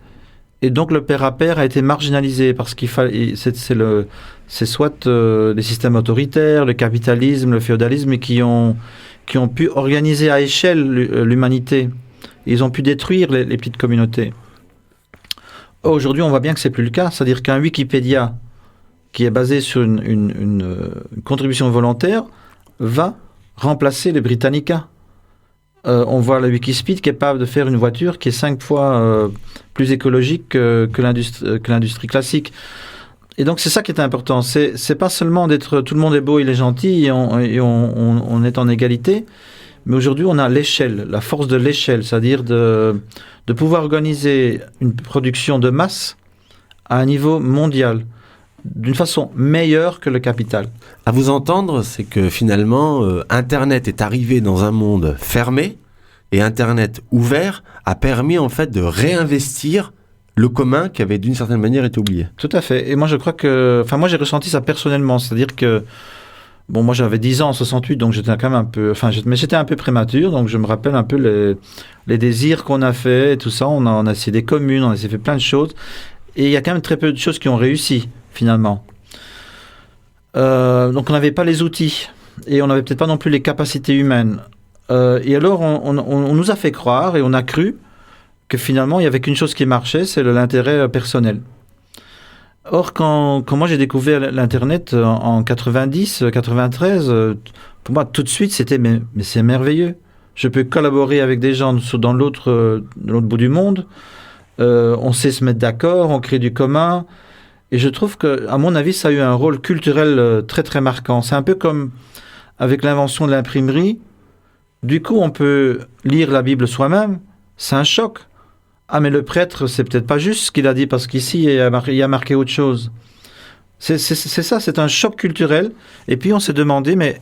Et donc le pair à pair a été marginalisé parce qu'il fallait, c'est soit les systèmes autoritaires, le capitalisme, le féodalisme qui ont pu organiser à échelle l'humanité. Ils ont pu détruire les petites communautés. Aujourd'hui, on voit bien que c'est plus le cas, c'est-à-dire qu'un Wikipédia qui est basé sur une contribution volontaire va remplacer les Britannica. On voit le Wikispeed capable de faire une voiture qui est 5 fois plus écologique que l'industrie classique. Et donc c'est ça qui est important. C'est pas seulement d'être tout le monde est beau, il est gentil et on est en égalité, mais aujourd'hui on a l'échelle, la force de l'échelle, c'est-à-dire de pouvoir organiser une production de masse à un niveau mondial, d'une façon meilleure que le capital. À vous entendre, c'est que finalement, Internet est arrivé dans un monde fermé et Internet ouvert a permis en fait de réinvestir le commun qui avait d'une certaine manière été oublié. Tout à fait. Et moi je crois que... Enfin moi j'ai ressenti ça personnellement, c'est-à-dire que... Bon, moi j'avais 10 ans en 68, donc j'étais quand même un peu... mais j'étais un peu prémature, donc je me rappelle un peu les désirs qu'on a fait et tout ça. On a essayé des communes, on a essayé de faire plein de choses. Et il y a quand même très peu de choses qui ont réussi, finalement. Donc on n'avait pas les outils. Et on n'avait peut-être pas non plus les capacités humaines. Et alors on nous a fait croire, et on a cru, que finalement il n'y avait qu'une chose qui marchait, c'est l'intérêt personnel. Or, quand moi j'ai découvert l'Internet en 90, 93, pour moi tout de suite c'était mais c'est merveilleux. Je peux collaborer avec des gens dans l'autre bout du monde. On sait se mettre d'accord, on crée du commun. Et je trouve que, à mon avis, ça a eu un rôle culturel très très marquant. C'est un peu comme avec l'invention de l'imprimerie. Du coup, on peut lire la Bible soi-même. C'est un choc. Ah, mais le prêtre, c'est peut-être pas juste ce qu'il a dit, parce qu'ici, il y a marqué autre chose. C'est ça, c'est un choc culturel. Et puis, on s'est demandé, mais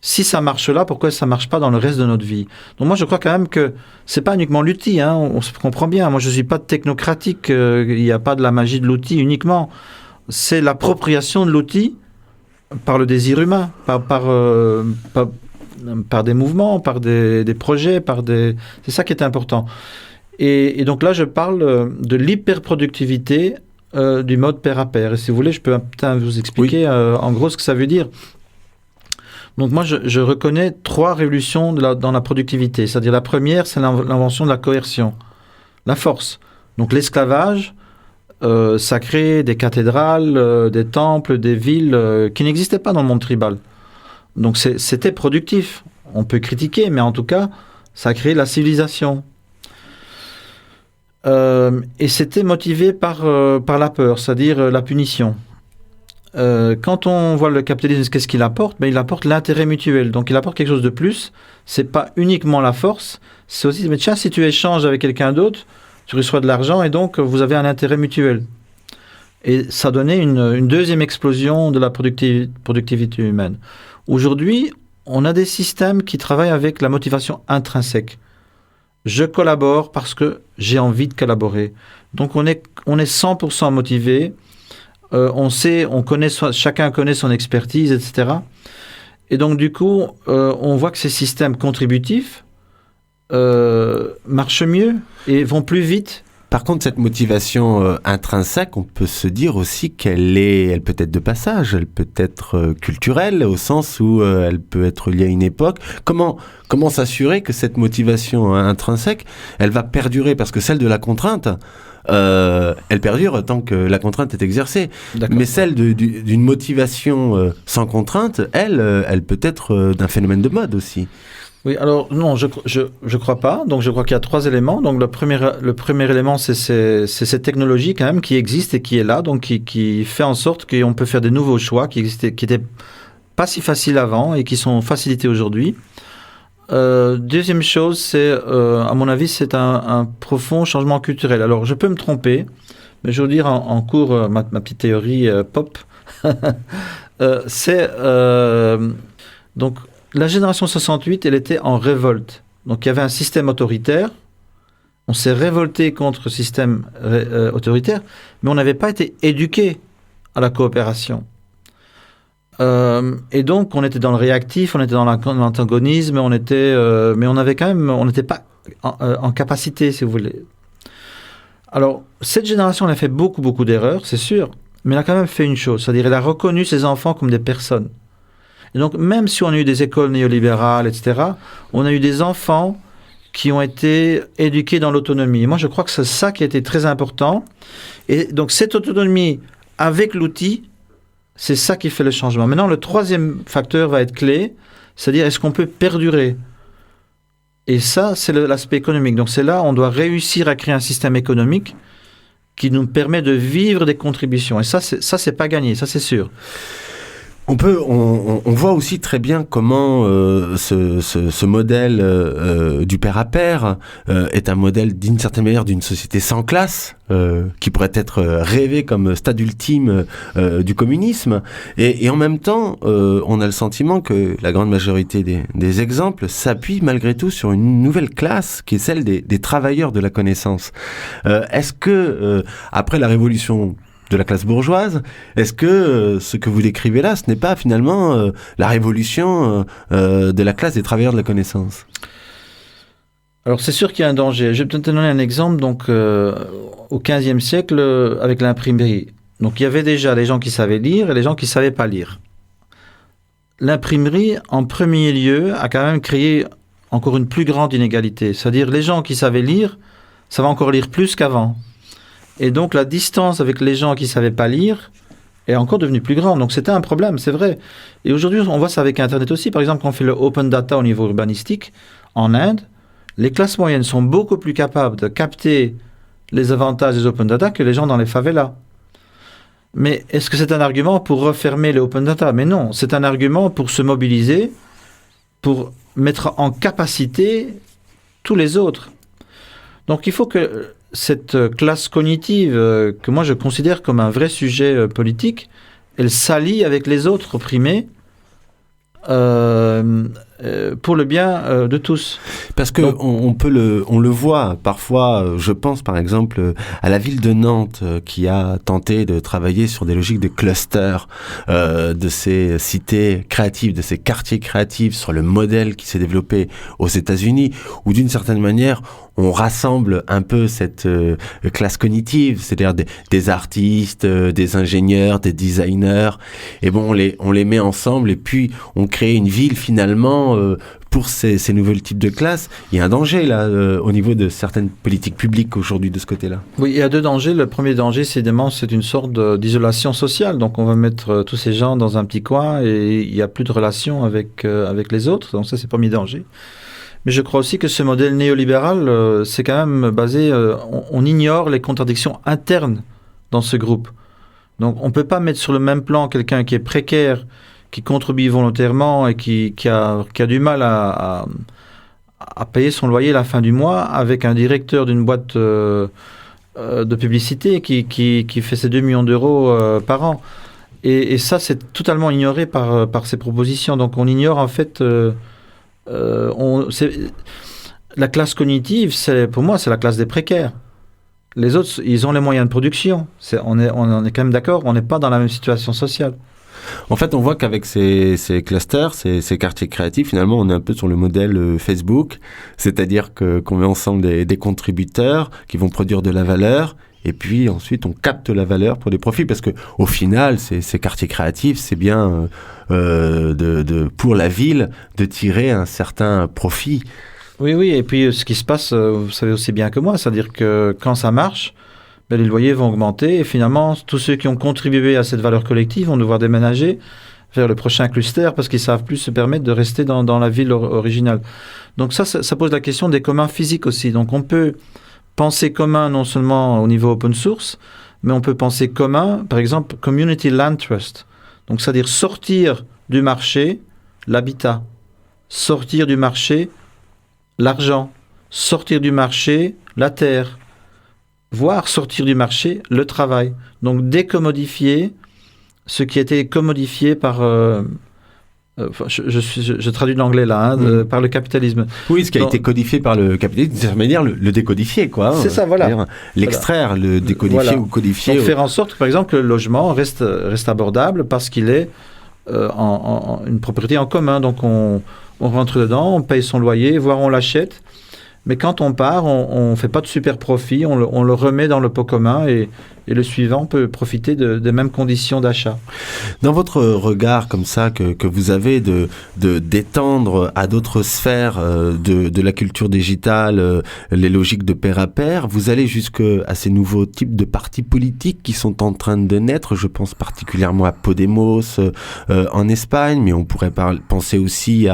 si ça marche là, pourquoi ça marche pas dans le reste de notre vie? Donc moi, je crois quand même que c'est pas uniquement l'outil, hein, on se comprend bien. Moi, je suis pas technocratique, il n'y a pas de la magie de l'outil uniquement. C'est l'appropriation de l'outil par le désir humain, par des mouvements, par des projets, c'est ça qui est important. Et donc là, je parle de l'hyperproductivité du mode pair à pair. Et si vous voulez, je peux vous expliquer en gros ce que ça veut dire. Donc moi, je reconnais 3 révolutions dans la productivité. C'est-à-dire la première, c'est l'invention de la coercion, la force. Donc l'esclavage sacré, des cathédrales, des temples, des villes qui n'existaient pas dans le monde tribal. Donc c'était productif. On peut critiquer, mais en tout cas, ça a créé la civilisation. Et c'était motivé par la peur, c'est-à-dire la punition. Quand on voit le capitalisme, qu'est-ce qu'il apporte? Il apporte l'intérêt mutuel. Donc il apporte quelque chose de plus. C'est pas uniquement la force, c'est aussi, mais tiens, si tu échanges avec quelqu'un d'autre, tu reçois de l'argent et donc vous avez un intérêt mutuel. Et ça donnait une deuxième explosion de la productivité humaine. Aujourd'hui, on a des systèmes qui travaillent avec la motivation intrinsèque. Je collabore parce que j'ai envie de collaborer. Donc on est 100% motivé. Chacun connaît son expertise, etc. Et donc, du coup, on voit que ces systèmes contributifs marchent mieux et vont plus vite. Par contre, cette motivation intrinsèque, on peut se dire aussi elle peut être de passage, elle peut être culturelle, au sens où elle peut être liée à une époque. Comment s'assurer que cette motivation intrinsèque, elle va perdurer? Parce que celle de la contrainte, elle perdure tant que la contrainte est exercée. D'accord. Mais celle d'une motivation sans contrainte, elle peut être d'un phénomène de mode aussi. Oui, alors non, je crois pas. Donc je crois qu'il y a 3 éléments. Donc le premier élément, c'est cette technologie quand même qui existe et qui est là, donc qui fait en sorte qu'on peut faire des nouveaux choix qui étaient pas si faciles avant et qui sont facilités aujourd'hui. Deuxième chose, c'est à mon avis, c'est un profond changement culturel. Alors je peux me tromper, mais je veux dire en cours ma petite théorie pop. Donc la génération 68, elle était en révolte. Donc il y avait un système autoritaire. On s'est révolté contre le système autoritaire, mais on n'avait pas été éduqué à la coopération. Et donc on était dans le réactif, on était dans l'antagonisme, mais on n'était pas en capacité, si vous voulez. Alors cette génération, elle a fait beaucoup d'erreurs, c'est sûr, mais elle a quand même fait une chose, c'est-à-dire elle a reconnu ses enfants comme des personnes. Et donc, même si on a eu des écoles néolibérales, etc., on a eu des enfants qui ont été éduqués dans l'autonomie. Et moi, je crois que c'est ça qui a été très important. Et donc, cette autonomie avec l'outil, c'est ça qui fait le changement. Maintenant, le 3e facteur va être clé, c'est-à-dire est-ce qu'on peut perdurer? Et ça, c'est l'aspect économique. Donc, c'est là, on doit réussir à créer un système économique qui nous permet de vivre des contributions. Et ça, c'est pas gagné, ça, c'est sûr. On voit aussi très bien comment ce modèle du pair à pair est un modèle d'une certaine manière d'une société sans classe qui pourrait être rêvé comme stade ultime du communisme et en même temps on a le sentiment que la grande majorité des exemples s'appuient malgré tout sur une nouvelle classe qui est celle des travailleurs de la connaissance. Est-ce que après la révolution de la classe bourgeoise, est-ce que ce que vous décrivez là, ce n'est pas finalement la révolution de la classe des travailleurs de la connaissance? Alors c'est sûr qu'il y a un danger. Je vais peut-être te donner un exemple. Donc au XVe siècle, avec l'imprimerie, donc il y avait déjà les gens qui savaient lire et les gens qui ne savaient pas lire. L'imprimerie, en premier lieu, a quand même créé encore une plus grande inégalité. C'est-à-dire les gens qui savaient lire, ça va encore lire plus qu'avant. Et donc, la distance avec les gens qui ne savaient pas lire est encore devenue plus grande. Donc, c'était un problème, c'est vrai. Et aujourd'hui, on voit ça avec Internet aussi. Par exemple, quand on fait le open data au niveau urbanistique, en Inde, les classes moyennes sont beaucoup plus capables de capter les avantages des open data que les gens dans les favelas. Mais est-ce que c'est un argument pour refermer les open data? Mais non, c'est un argument pour se mobiliser, pour mettre en capacité tous les autres. Donc il faut que cette classe cognitive, que moi je considère comme un vrai sujet politique, elle s'allie avec les autres opprimés pour le bien de tous. Parce que on le voit parfois. Je pense par exemple à la ville de Nantes qui a tenté de travailler sur des logiques de cluster de ces cités créatives, de ces quartiers créatifs, sur le modèle qui s'est développé aux États-Unis, où d'une certaine manière on rassemble un peu cette classe cognitive, c'est-à-dire des artistes, des ingénieurs, des designers, et bon, on les met ensemble et puis on crée une ville finalement pour ces nouveaux types de classes. Il y a un danger là au niveau de certaines politiques publiques aujourd'hui de ce côté-là. Oui, il y a deux dangers. Le premier danger, c'est une sorte d'isolation sociale. Donc on va mettre tous ces gens dans un petit coin et il n'y a plus de relation avec les autres. Donc ça, c'est le premier danger. Mais je crois aussi que ce modèle néolibéral, c'est quand même basé... on ignore les contradictions internes dans ce groupe. Donc on ne peut pas mettre sur le même plan quelqu'un qui est précaire, qui contribue volontairement et qui a du mal à payer son loyer à la fin du mois, avec un directeur d'une boîte de publicité qui fait ses 2 millions d'euros par an. Et ça, c'est totalement ignoré par ces propositions. Donc on ignore en fait... la classe cognitive, pour moi, c'est la classe des précaires. Les autres, ils ont les moyens de production. On est quand même d'accord, on n'est pas dans la même situation sociale. En fait, on voit qu'avec ces clusters, ces quartiers créatifs, finalement, on est un peu sur le modèle Facebook, c'est-à-dire qu'on met ensemble des contributeurs qui vont produire de la valeur, et puis ensuite on capte la valeur pour des profits, parce que au final, ces quartiers créatifs, c'est bien pour la ville de tirer un certain profit. Oui, et puis ce qui se passe, vous savez aussi bien que moi, c'est-à-dire que quand ça marche, les loyers vont augmenter et finalement, tous ceux qui ont contribué à cette valeur collective vont devoir déménager vers le prochain cluster parce qu'ils ne savent plus se permettre de rester dans la ville originale. Donc ça pose la question des communs physiques aussi. Donc on peut penser commun non seulement au niveau open source, mais on peut penser commun, par exemple, Community Land Trust. Donc c'est-à-dire sortir du marché l'habitat, sortir du marché l'argent, sortir du marché la terre, voire sortir du marché le travail. Donc décommodifier ce qui était commodifié par... je traduis de l'anglais là, par le capitalisme. Oui, ce qui a été codifié par le capitalisme, d'une certaine manière, le décodifier, quoi. C'est ça, voilà. L'extraire, le décodifier ou codifier. Donc faire en sorte, par exemple, que le logement reste abordable parce qu'il est une propriété en commun. Donc on rentre dedans, on paye son loyer, voire on l'achète. Mais quand on part, on ne fait pas de super profit, on le remet dans le pot commun et le suivant peut profiter des mêmes conditions d'achat. Dans votre regard comme ça que vous avez d'étendre à d'autres sphères de la culture digitale les logiques de pair à pair, vous allez jusqu'à ces nouveaux types de partis politiques qui sont en train de naître. Je pense particulièrement à Podemos en Espagne, mais on pourrait penser aussi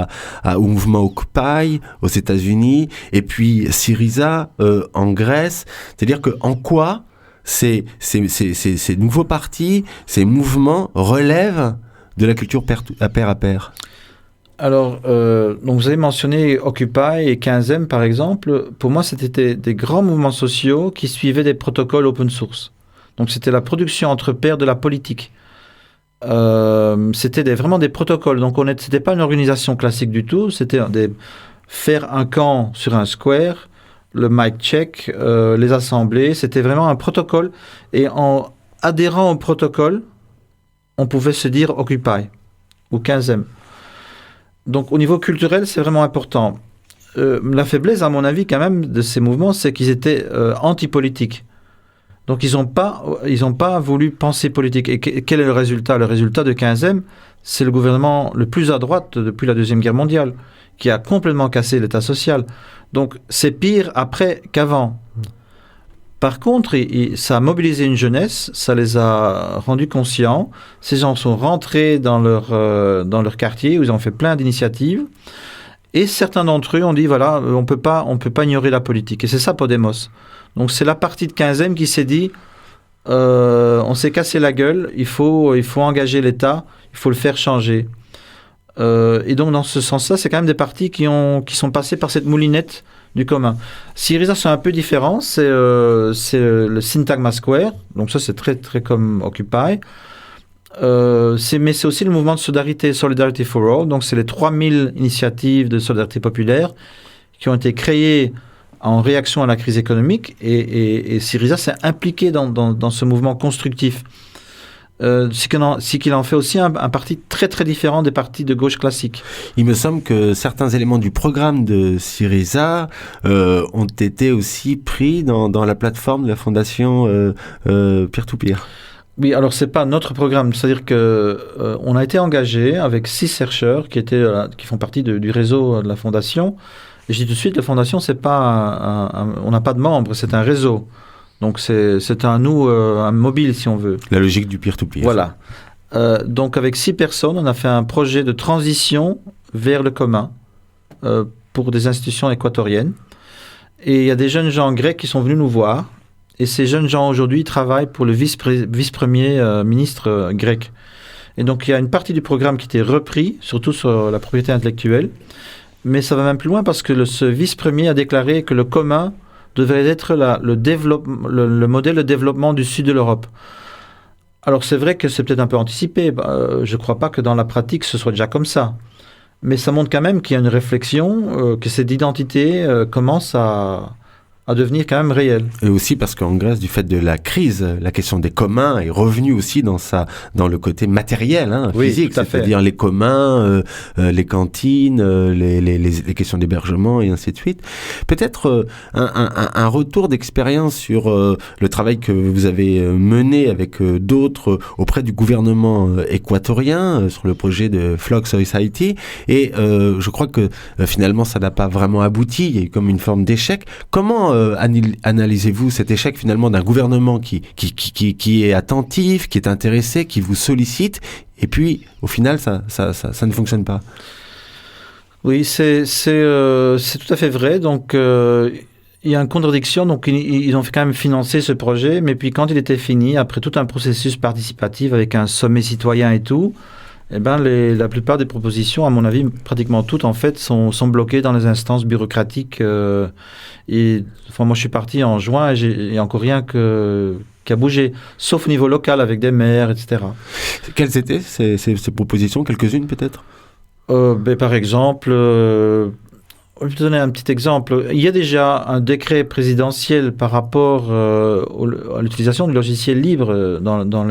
au mouvement Occupy aux États-Unis, et puis Syriza en Grèce. C'est-à-dire que en quoi ces nouveaux partis, ces mouvements relèvent de la culture à pair. Alors, donc vous avez mentionné Occupy et 15M par exemple. Pour moi, c'était des grands mouvements sociaux qui suivaient des protocoles open source. Donc c'était la production entre pairs de la politique. C'était vraiment des protocoles. Donc c'était pas une organisation classique du tout. C'était faire un camp sur un square, le mic check, les assemblées, c'était vraiment un protocole. Et en adhérant au protocole, on pouvait se dire Occupy ou 15M. Donc au niveau culturel, c'est vraiment important. La faiblesse, à mon avis, quand même, de ces mouvements, c'est qu'ils étaient anti-politiques. Donc ils n'ont pas voulu penser politique. Et quel est le résultat ? Le résultat de 15M, c'est le gouvernement le plus à droite depuis la Deuxième Guerre mondiale, qui a complètement cassé l'État social. Donc c'est pire après qu'avant. Par contre, ça a mobilisé une jeunesse, ça les a rendus conscients. Ces gens sont rentrés dans leur quartier, où ils ont fait plein d'initiatives. Et certains d'entre eux ont dit, voilà, on peut pas ignorer la politique. Et c'est ça Podemos. Donc c'est la partie de 15M qui s'est dit, on s'est cassé la gueule, il faut engager l'État, il faut le faire changer. Et donc, dans ce sens-là, c'est quand même des partis qui sont passés par cette moulinette du commun. Syriza, c'est un peu différent, c'est le Syntagma Square, donc ça, c'est très, très comme Occupy. Mais c'est aussi le mouvement de Solidarity for All, donc c'est les 3000 initiatives de solidarité populaire qui ont été créées en réaction à la crise économique, et Syriza s'est impliqué dans ce mouvement constructif. C'est qu'il en fait aussi un parti très très différent des partis de gauche classiques. Il me semble que certains éléments du programme de Syriza ont été aussi pris dans la plateforme de la fondation Peer-to-Peer. Oui, alors c'est pas notre programme, c'est-à-dire que on a été engagé avec 6 chercheurs qui font partie du réseau de la fondation. Et je dis tout de suite, la fondation, c'est pas on n'a pas de membres, c'est un réseau. Donc c'est un mobile, si on veut. La logique du peer-to-peer. Voilà. Donc avec 6 personnes, on a fait un projet de transition vers le commun pour des institutions équatoriennes. Et il y a des jeunes gens grecs qui sont venus nous voir. Et ces jeunes gens aujourd'hui travaillent pour le vice-premier ministre grec. Et donc il y a une partie du programme qui était repris, surtout sur la propriété intellectuelle. Mais ça va même plus loin parce que ce vice-premier a déclaré que le commun devait être le modèle de développement du sud de l'Europe. Alors c'est vrai que c'est peut-être un peu anticipé, je ne crois pas que dans la pratique ce soit déjà comme ça. Mais ça montre quand même qu'il y a une réflexion, que cette identité commence à devenir quand même réelle. Et aussi parce qu'en Grèce, du fait de la crise, la question des communs est revenue aussi dans le côté matériel, physique, oui, c'est-à-dire les communs, les cantines, les questions d'hébergement et ainsi de suite. Peut-être un retour d'expérience sur le travail que vous avez mené avec d'autres auprès du gouvernement équatorien sur le projet de Flock Society. Et je crois que finalement, ça n'a pas vraiment abouti. Il y a eu comme une forme d'échec. Comment analysez-vous cet échec finalement d'un gouvernement qui est attentif, qui est intéressé, qui vous sollicite, et puis au final ça ne fonctionne pas? Oui, c'est tout à fait vrai. Donc il y a une contradiction. Donc ils ont quand même financé ce projet, mais puis quand il était fini, après tout un processus participatif avec un sommet citoyen et tout, eh ben la plupart des propositions, à mon avis, pratiquement toutes en fait, sont bloquées dans les instances bureaucratiques. Moi, je suis parti en juin et il n'y a encore rien qui a bougé, sauf au niveau local avec des maires, etc. Quelles étaient ces propositions? Quelques-unes peut-être? Par exemple, je vais te donner un petit exemple. Il y a déjà un décret présidentiel par rapport à l'utilisation du logiciel libre dans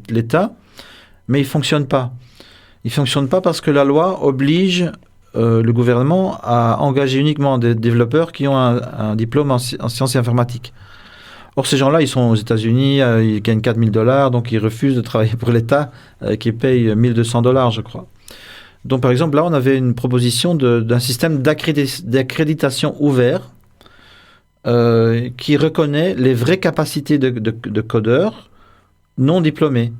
l'État. Mais il ne fonctionne pas. Il ne fonctionne pas parce que la loi oblige le gouvernement à engager uniquement des développeurs qui ont un diplôme en sciences et informatiques. Or, ces gens-là, ils sont aux États-Unis, ils gagnent $4,000, donc ils refusent de travailler pour l'État qui paye $1,200, je crois. Donc, par exemple, là, on avait une proposition d'un système d'accréditation ouvert qui reconnaît les vraies capacités de codeurs non diplômés.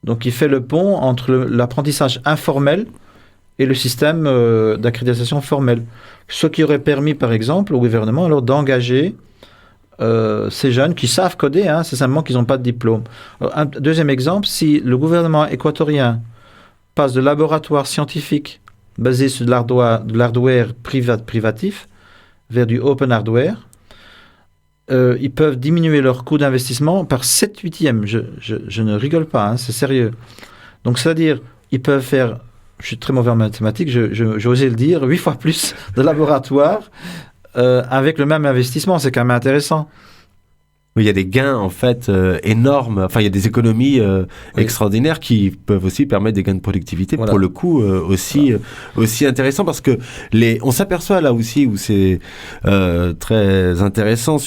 Donc, il fait le pont entre l'apprentissage informel et le système d'accréditation formel. Ce qui aurait permis, par exemple, au gouvernement alors d'engager ces jeunes qui savent coder, c'est simplement qu'ils n'ont pas de diplôme. Alors, un deuxième exemple, si le gouvernement équatorien passe de laboratoires scientifiques basés sur de l'hardware privatif vers du open hardware, ils peuvent diminuer leur coût d'investissement par 7/8. Je ne rigole pas, c'est sérieux. Donc, c'est-à-dire, ils peuvent faire, je suis très mauvais en mathématiques, j'ai osé le dire, 8 fois plus de laboratoires avec le même investissement. C'est quand même intéressant. Il y a des gains en fait énormes, enfin il y a des économies extraordinaires qui peuvent aussi permettre des gains de productivité, pour le coup aussi intéressant, parce que on s'aperçoit là aussi où c'est très intéressant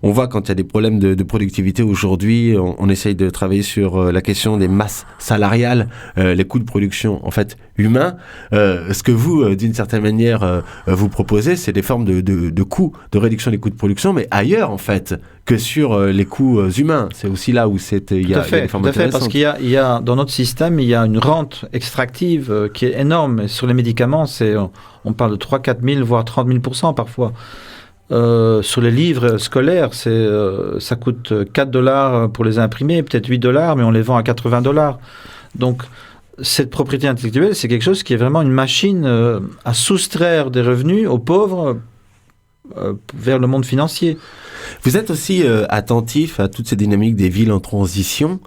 on voit quand il y a des problèmes de productivité aujourd'hui, on essaye de travailler sur la question des masses salariales, les coûts de production en fait humains. Ce que vous d'une certaine manière vous proposez, c'est des formes de coûts, de réduction des coûts de production, mais ailleurs en fait que sur les coûts humains. C'est aussi là où il y a des formes intéressantes. Parce qu'il y a dans notre système, il y a une rente extractive qui est énorme. Et sur les médicaments, on parle de 3 000, 4 000, voire 30 000% parfois. Sur les livres scolaires, ça coûte $4 pour les imprimer, peut-être $8, mais on les vend à $80. Donc, cette propriété intellectuelle, c'est quelque chose qui est vraiment une machine à soustraire des revenus aux pauvres vers le monde financier. Vous êtes aussi attentif à toutes ces dynamiques des villes en transition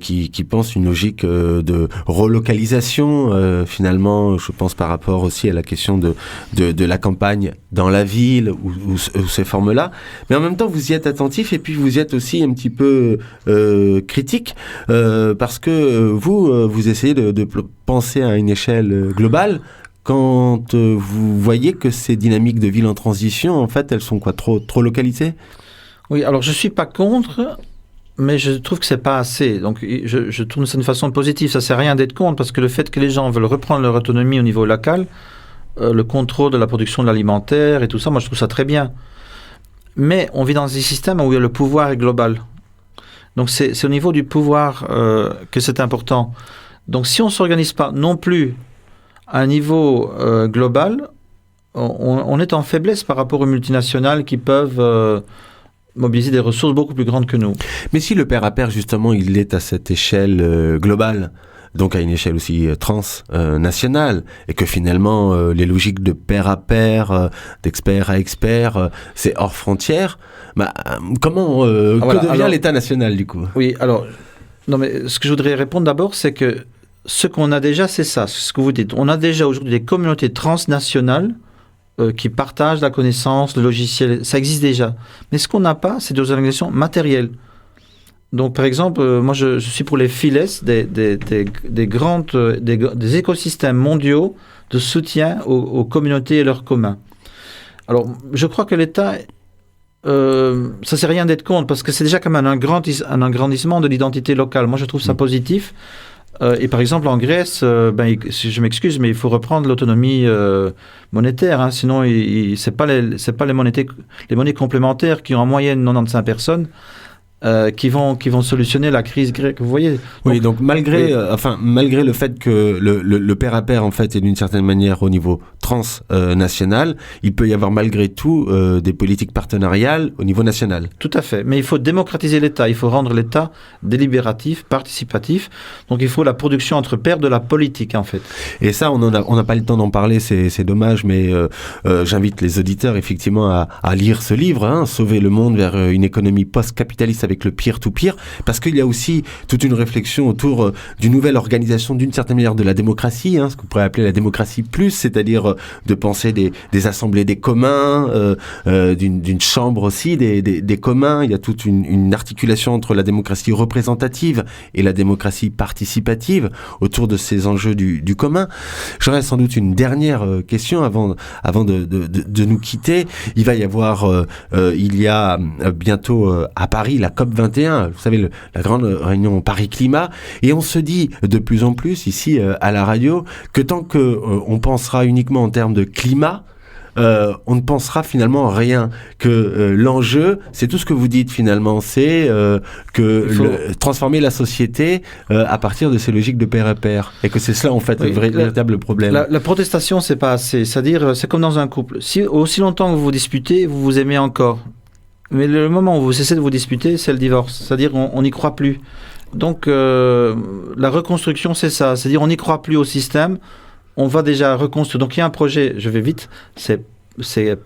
qui pensent une logique de relocalisation finalement, je pense par rapport aussi à la question de la campagne dans la ville ou ces formes-là. Mais en même temps, vous y êtes attentif et puis vous y êtes aussi un petit peu critique parce que vous essayez de penser à une échelle globale. Quand vous voyez que ces dynamiques de ville en transition, en fait, elles sont trop localisées ? Oui, alors je ne suis pas contre, mais je trouve que ce n'est pas assez. Donc je tourne ça d'une façon positive. Ça ne sert à rien d'être contre, parce que le fait que les gens veulent reprendre leur autonomie au niveau local, le contrôle de la production de l'alimentaire et tout ça, moi je trouve ça très bien. Mais on vit dans un système où le pouvoir est global. Donc c'est au niveau du pouvoir que c'est important. Donc si on ne s'organise pas non plus à un niveau global, on est en faiblesse par rapport aux multinationales qui peuvent mobiliser des ressources beaucoup plus grandes que nous. Mais si le pair à pair, justement, il est à cette échelle globale, donc à une échelle aussi transnationale, et que finalement, les logiques de pair à pair, d'expert à expert, c'est hors frontières, comment que devient l'État national, du coup ? Oui, alors, non, mais ce que je voudrais répondre d'abord, c'est que ce qu'on a déjà, c'est ça, c'est ce que vous dites. On a déjà aujourd'hui des communautés transnationales qui partagent la connaissance, le logiciel, ça existe déjà. Mais ce qu'on n'a pas, c'est des organisations matérielles. Donc, par exemple, moi, je suis pour les FILES, des écosystèmes mondiaux de soutien aux communautés et leurs communs. Alors, je crois que l'État, ça ne sert à rien d'être contre, parce que c'est déjà comme un agrandissement de l'identité locale. Moi, je trouve ça positif. Et par exemple, en Grèce, je m'excuse, mais il faut reprendre l'autonomie monétaire. Sinon, c'est pas les monnaies complémentaires qui ont en moyenne 95 personnes qui vont solutionner la crise grecque. Vous voyez ? Donc malgré le fait que le pair à pair en fait est d'une certaine manière au niveau transnational, il peut y avoir malgré tout des politiques partenariales au niveau national. Tout à fait. Mais il faut démocratiser l'État. Il faut rendre l'État délibératif, participatif. Donc il faut la production entre pairs de la politique en fait. Et ça, on n'a pas le temps d'en parler. C'est dommage, mais j'invite les auditeurs effectivement à lire ce livre, Sauver le monde vers une économie post-capitaliste avec le peer-to-peer, parce qu'il y a aussi toute une réflexion autour d'une nouvelle organisation d'une certaine manière de la démocratie, ce que vous pourrez appeler la démocratie plus, c'est-à-dire de penser des assemblées des communs, d'une chambre aussi des communs. Il y a toute une articulation entre la démocratie représentative et la démocratie participative autour de ces enjeux du commun. J'aurais sans doute une dernière question avant de nous quitter. Il va y avoir il y a bientôt à Paris la COP21, vous savez, la grande réunion Paris Climat, et on se dit de plus en plus ici à la radio que tant qu'on pensera uniquement en termes de climat, on ne pensera finalement rien, que l'enjeu, c'est tout ce que vous dites finalement, c'est transformer la société à partir de ces logiques de pair à pair, et que c'est cela en fait le véritable problème. La protestation, c'est pas assez, c'est-à-dire c'est comme dans un couple, aussi longtemps que vous vous disputez, vous vous aimez encore. Mais le moment où vous cessez de vous disputer, c'est le divorce. C'est-à-dire on n'y croit plus. Donc la reconstruction, c'est ça. C'est-à-dire on n'y croit plus au système. On va déjà reconstruire. Donc il y a un projet, je vais vite, c'est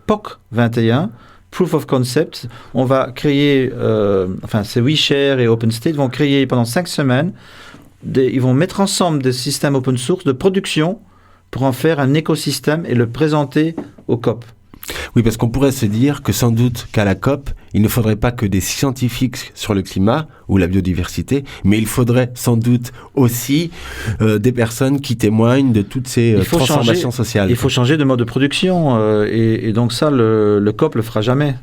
POC 21, Proof of Concept. On va créer, c'est WeShare et OpenState vont créer pendant 5 semaines, ils vont mettre ensemble des systèmes open source de production pour en faire un écosystème et le présenter au COP. Oui, parce qu'on pourrait se dire que sans doute qu'à la COP, il ne faudrait pas que des scientifiques sur le climat ou la biodiversité, mais il faudrait sans doute aussi des personnes qui témoignent de toutes ces transformations sociales. Il faut changer de mode de production, et donc ça, le COP le fera jamais.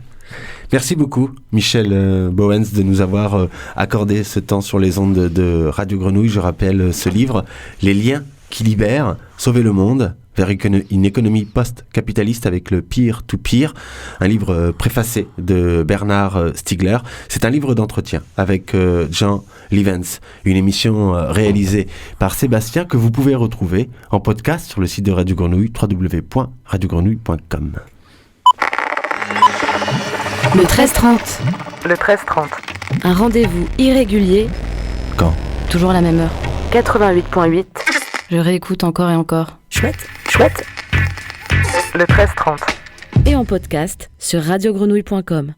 Merci beaucoup, Michel Bowens, de nous avoir accordé ce temps sur les ondes de Radio Grenouille. Je rappelle ce livre, Les liens qui libèrent, Sauver le monde vers une économie post-capitaliste avec le peer-to-peer, un livre préfacé de Bernard Stiegler. C'est un livre d'entretien avec Jean Livens, une émission réalisée par Sébastien que vous pouvez retrouver en podcast sur le site de Radio Grenouille, www.radiogrenouille.com. Le 13-30. Le 13-30. Un rendez-vous irrégulier. Quand? Toujours la même heure. 88.8. Je réécoute encore et encore. Chouette. Chouette. Le 13-30. Et en podcast sur radiogrenouille.com.